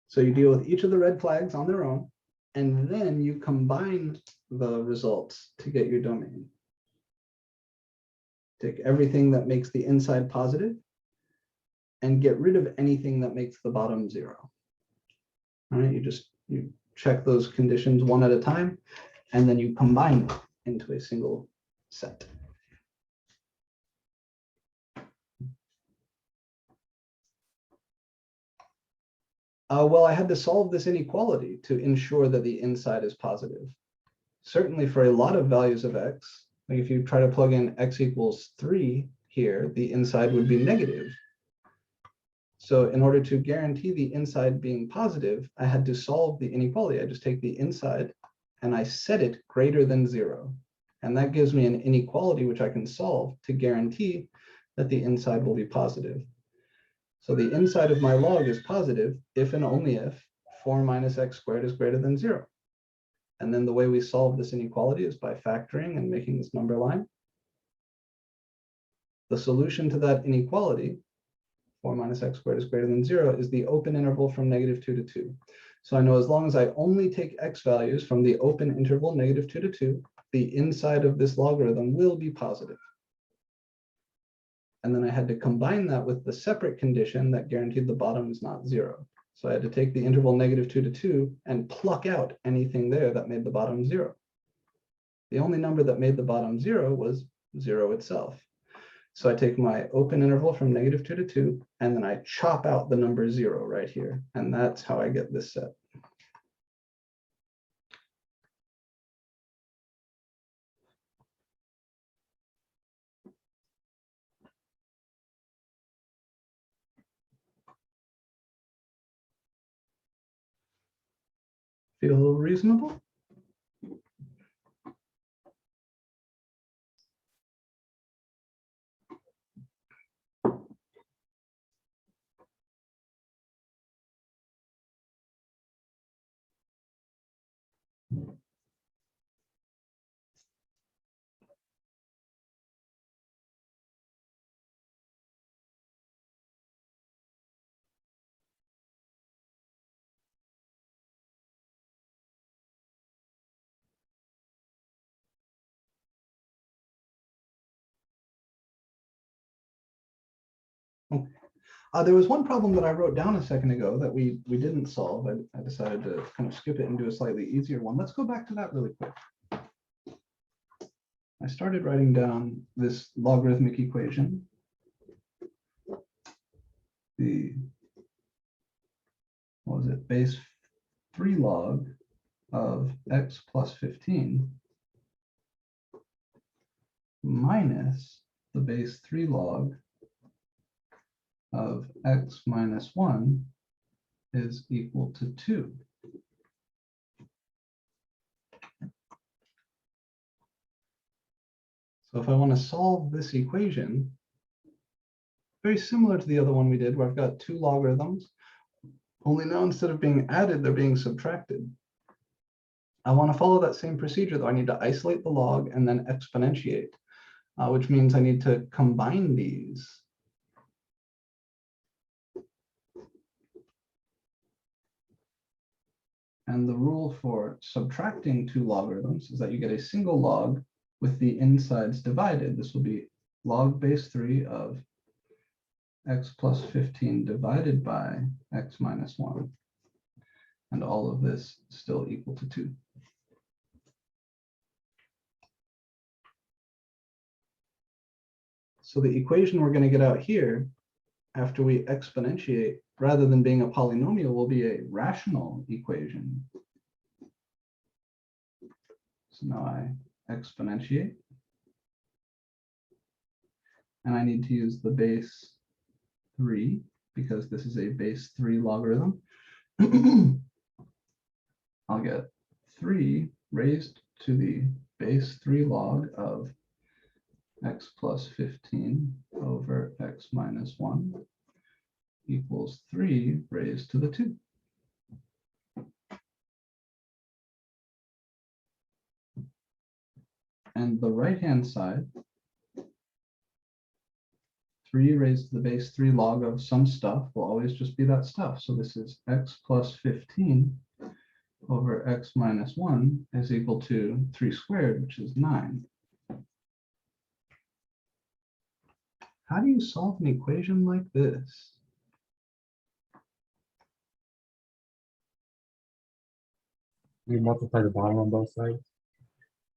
Speaker 1: So you deal with each of the red flags on their own, and then you combine the results to get your domain. Take everything that makes the inside positive and get rid of anything that makes the bottom 0. All right, you check those conditions one at a time, and then you combine them into a single set. Well, I had to solve this inequality to ensure that the inside is positive. Certainly for a lot of values of x, like if you try to plug in x equals 3 here, the inside would be negative. So in order to guarantee the inside being positive, I had to solve the inequality. I just take the inside and I set it greater than 0. And that gives me an inequality which I can solve to guarantee that the inside will be positive. So the inside of my log is positive if and only if 4 minus x squared is greater than 0. And then the way we solve this inequality is by factoring and making this number line. The solution to that inequality, 4 minus x squared is greater than 0, is the open interval from -2 to 2. So I know as long as I only take x values from the open interval -2 to 2, the inside of this logarithm will be positive. And then I had to combine that with the separate condition that guaranteed the bottom is not 0. So I had to take the interval -2 to 2 and pluck out anything there that made the bottom 0. The only number that made the bottom 0 was 0 itself. So I take my open interval from -2 to 2, and then I chop out the number 0 right here. And that's how I get this set. Feel reasonable? There was one problem that I wrote down a second ago that we didn't solve. I decided to kind of skip it and do a slightly easier one. Let's go back to that really quick. I started writing down this logarithmic equation. What was it? Base 3 log of x plus 15 minus the base 3 log of x minus 1 is equal to 2. So if I want to solve this equation, very similar to the other one we did, where I've got 2 logarithms, only now instead of being added, they're being subtracted. I want to follow that same procedure, though. I need to isolate the log and then exponentiate, which means I need to combine these. And the rule for subtracting 2 logarithms is that you get a single log with the insides divided. This will be log base 3 of x plus 15 divided by x minus 1. And all of this still equal to 2. So the equation we're going to get out here after we exponentiate, rather than being a polynomial, will be a rational equation. So now I exponentiate. And I need to use the base 3 because this is a base 3 logarithm. I'll get 3 raised to the base 3 log of x plus 15 over x minus 1 equals 3 raised to the 2. And the right-hand side, 3 raised to the base 3 log of some stuff will always just be that stuff. So this is x plus 15 over x minus 1 is equal to 3 squared, which is 9. How do you solve an equation like this?
Speaker 4: We multiply the bottom on both sides.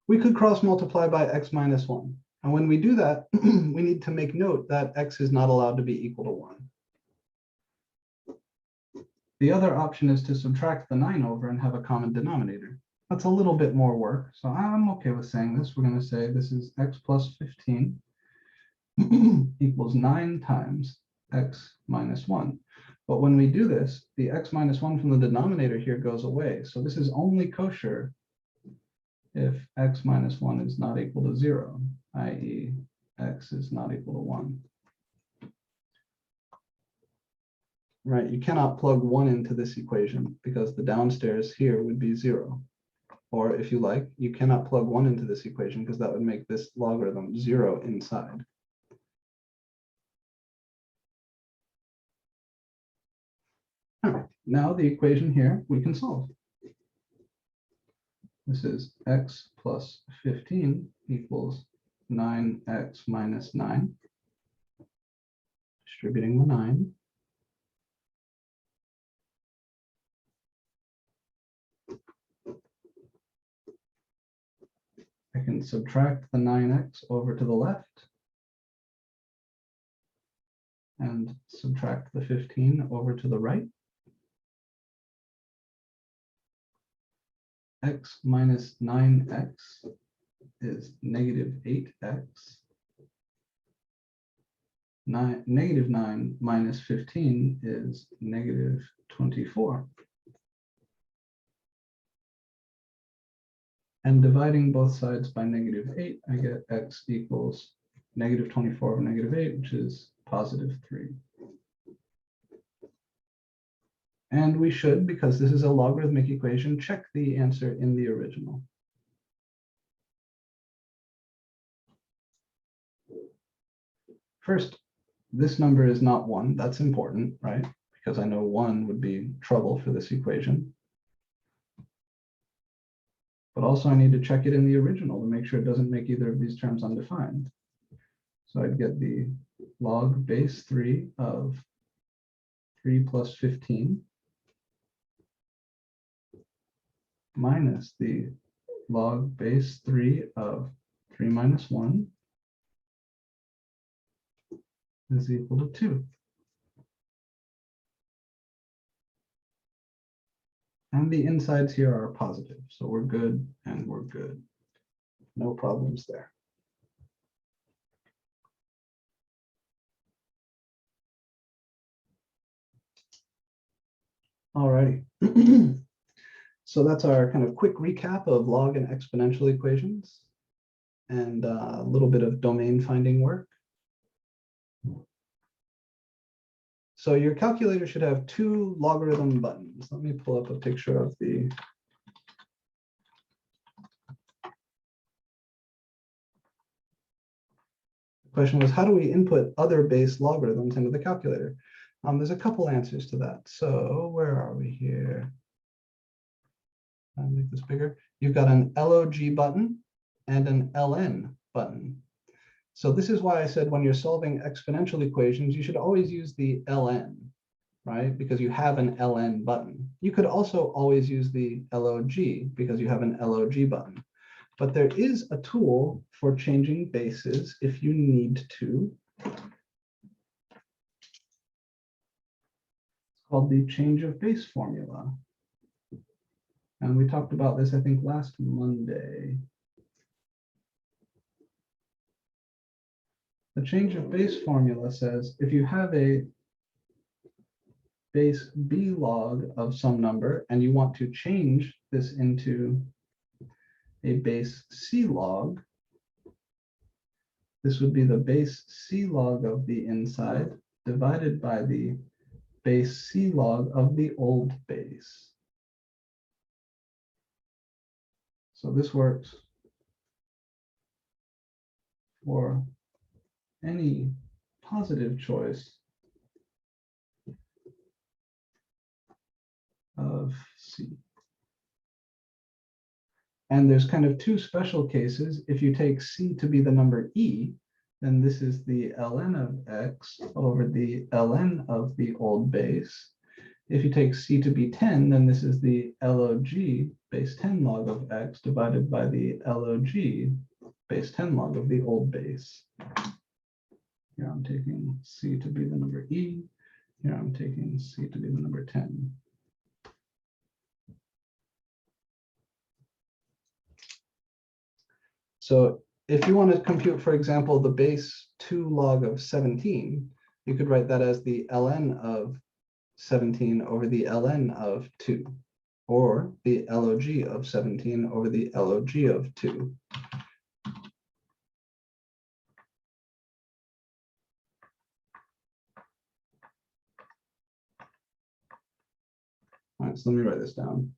Speaker 1: We could cross multiply by x minus 1. And when we do that, we need to make note that x is not allowed to be equal to 1. The other option is to subtract the 9 over and have a common denominator. That's a little bit more work, so I'm okay with saying this. We're going to say this is x plus 15 equals 9 times x minus 1. But when we do this, the x minus 1 from the denominator here goes away. So this is only kosher if x minus 1 is not equal to 0, i.e. x is not equal to 1. Right, you cannot plug 1 into this equation because the downstairs here would be 0. Or if you like, you cannot plug 1 into this equation because that would make this logarithm 0 inside. All right, now the equation here we can solve. This is x plus 15 equals 9x minus 9. Distributing the 9. I can subtract the 9x over to the left and subtract the 15 over to the right. X minus 9x is negative 8x. Negative 9 minus 15 is negative 24. And dividing both sides by negative 8, I get x equals negative 24 over negative 8, which is positive 3. And we should, because this is a logarithmic equation, check the answer in the original. First, this number is not 1. That's important, right? Because I know 1 would be trouble for this equation. But also I need to check it in the original to make sure it doesn't make either of these terms undefined. So I'd get the log base 3 of 3 plus 15 minus the log base 3 of 3 minus 1 is equal to 2. And the insides here are positive, so we're good and we're good. No problems there. All righty. So that's our kind of quick recap of log and exponential equations and a little bit of domain finding work. So your calculator should have 2 logarithm buttons. Let me pull up a picture of the question was, how do we input other base logarithms into the calculator? There's a couple answers to that. So where are we here? I'll make this bigger. You've got an LOG button and an LN button. So this is why I said when you're solving exponential equations, you should always use the LN, right? Because you have an LN button. You could also always use the LOG because you have an LOG button. But there is a tool for changing bases if you need to. It's called the change of base formula. And we talked about this, I think, last Monday. The change of base formula says if you have a base b log of some number and you want to change this into a base c log, this would be the base c log of the inside divided by the base c log of the old base. So this works for any positive choice of C. And there's kind of 2 special cases. If you take C to be the number E, then this is the ln of x over the ln of the old base. If you take c to be 10, then this is the log base 10 log of x divided by the log base 10 log of the old base. Here I'm taking c to be the number e. Here I'm taking c to be the number 10. So if you want to compute, for example, the base 2 log of 17, you could write that as the ln of 17 over the ln of 2, or the log of 17 over the log of 2. All right, so let me write this down.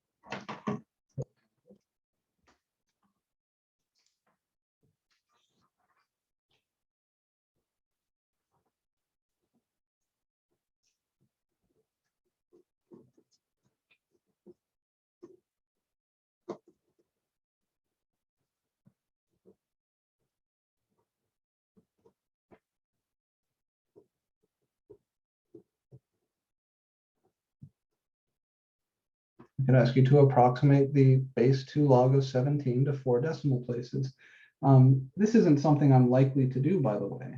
Speaker 1: I could ask you to approximate the base 2 log of 17 to 4 decimal places. This isn't something I'm likely to do, by the way.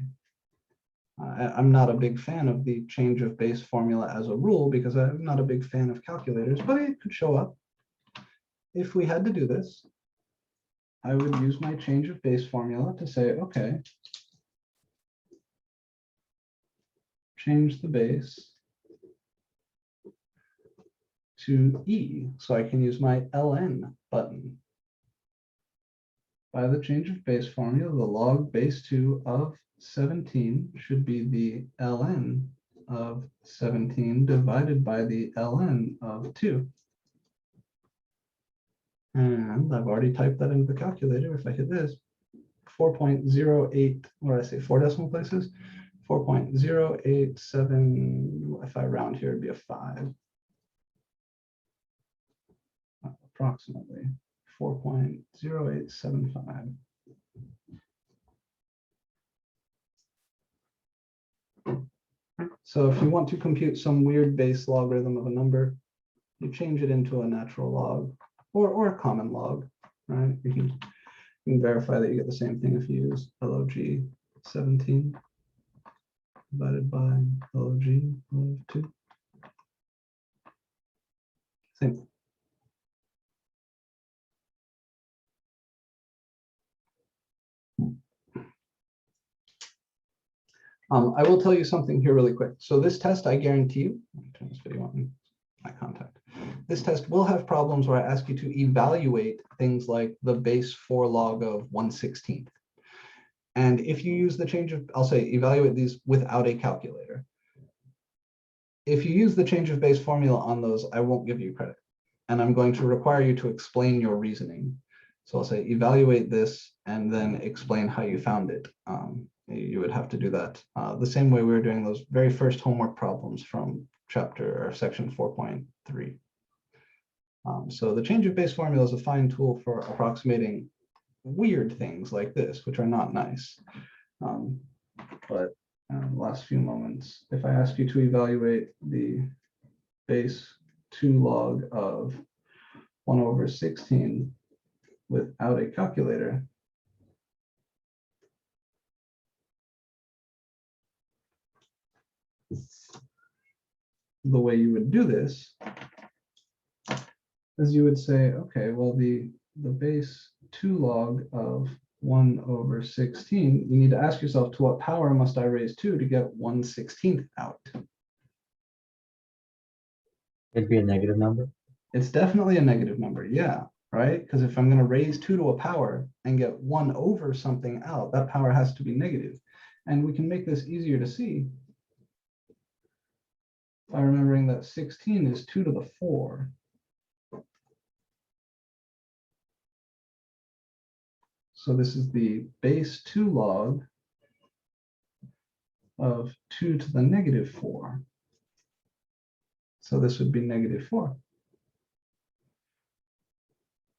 Speaker 1: I'm not a big fan of the change of base formula as a rule because I'm not a big fan of calculators, but it could show up. If we had to do this, I would use my change of base formula to say, okay, change the base to E, so I can use my ln button. By the change of base formula, the log base 2 of 17 should be the ln of 17 divided by the ln of 2. And I've already typed that into the calculator. If I hit this, 4.08, what did I say, 4 decimal places? 4.087, if I round here, it'd be a 5. Approximately 4.0875. So if you want to compute some weird base logarithm of a number, you change it into a natural log or a common log, right? You can verify that you get the same thing if you use log 17 divided by log of 2. Same thing. I will tell you something here really quick. So this test, I guarantee you, let me turn this video on, my contact. This test will have problems where I ask you to evaluate things like the base 4 log of 1/16. And if you use the change of, I'll say evaluate these without a calculator. If you use the change of base formula on those, I won't give you credit. And I'm going to require you to explain your reasoning. So I'll say evaluate this and then explain how you found it. You would have to do that the same way we were doing those very first homework problems from chapter or section 4.3. So the change of base formula is a fine tool for approximating weird things like this, which are not nice. But last few moments, if I ask you to evaluate the base 2 log of 1/16 without a calculator, the way you would do this is you would say, okay, well, the base 2 log of 1/16, you need to ask yourself, to what power must I raise 2 to get 1/16 out?
Speaker 4: It'd be a negative number.
Speaker 1: It's definitely a negative number, yeah, right? Because if I'm going to raise 2 to a power and get 1 over something out, that power has to be negative. And we can make this easier to see by remembering that 16 is 2 to the 4. So this is the base 2 log of 2 to the negative 4. So this would be negative 4.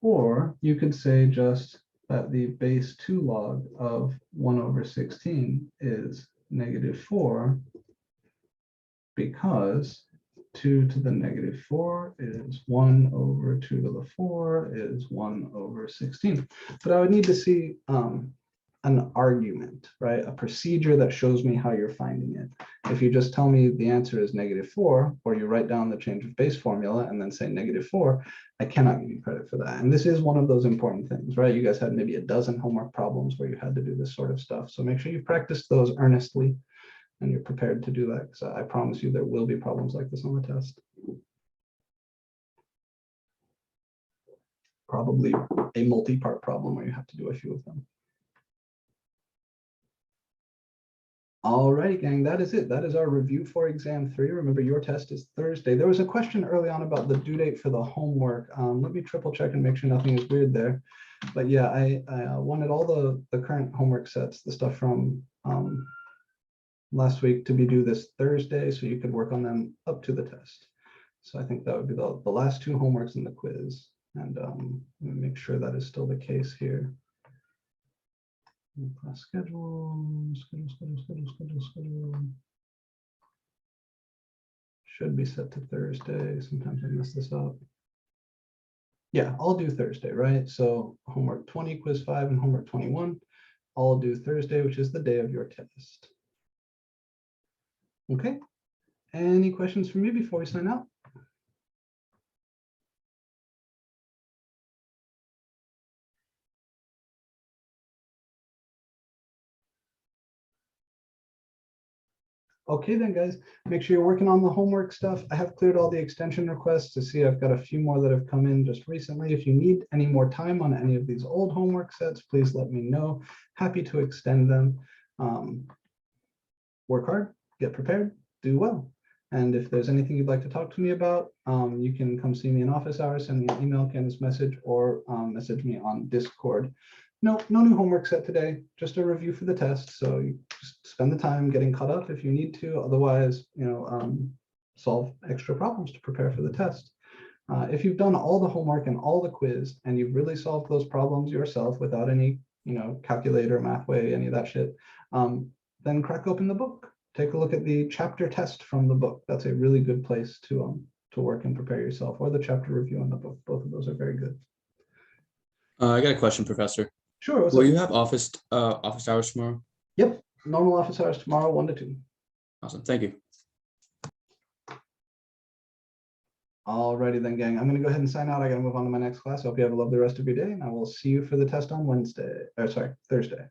Speaker 1: Or you could say just that the base 2 log of 1/16 is -4 because 2 to the -4 is 1/2 to the 4 is 1/16. But I would need to see an argument, right? A procedure that shows me how you're finding it. If you just tell me the answer is -4, or you write down the change of base formula and then say -4, I cannot give you credit for that. And this is one of those important things, right? You guys had maybe a dozen homework problems where you had to do this sort of stuff. So make sure you practice those earnestly and you're prepared to do that, because I promise you there will be problems like this on the test. Probably a multi-part problem where you have to do a few of them. All right, gang, that is it. That is our review for exam 3. Remember, your test is Thursday. There was a question early on about the due date for the homework. Let me triple check and make sure nothing is weird there. But yeah, I wanted all the current homework sets, the stuff from last week, to be due this Thursday, so you could work on them up to the test. So I think that would be the last 2 homeworks in the quiz. And let me make sure that is still the case here. Class schedule. Should be set to Thursday. Sometimes I mess this up. Yeah, I'll do Thursday, right? So homework 20, quiz 5, and homework 21, all due Thursday, which is the day of your test. Okay. Any questions from you before we sign out? Okay then, guys, make sure you're working on the homework stuff. I have cleared all the extension requests to see. I've got a few more that have come in just recently. If you need any more time on any of these old homework sets, please let me know. Happy to extend them. Work hard, get prepared, do well. And if there's anything you'd like to talk to me about, you can come see me in office hours, send me an email, Candace message, or message me on Discord. No new homework set today, just a review for the test. So you just spend the time getting caught up if you need to. Otherwise, solve extra problems to prepare for the test. If you've done all the homework and all the quiz, and you've really solved those problems yourself without any, calculator, mathway, any of that shit, then crack open the book. Take a look at the chapter test from the book. That's a really good place to work and prepare yourself, or the chapter review in the book. Both of those are very good.
Speaker 2: I got a question, Professor.
Speaker 1: Sure.
Speaker 2: Will you have office hours tomorrow?
Speaker 1: Yep. Normal office hours tomorrow, 1 to 2.
Speaker 2: Awesome. Thank you.
Speaker 1: Alrighty then, gang. I'm going to go ahead and sign out. I got to move on to my next class. I hope you have a lovely rest of your day, and I will see you for the test on Thursday.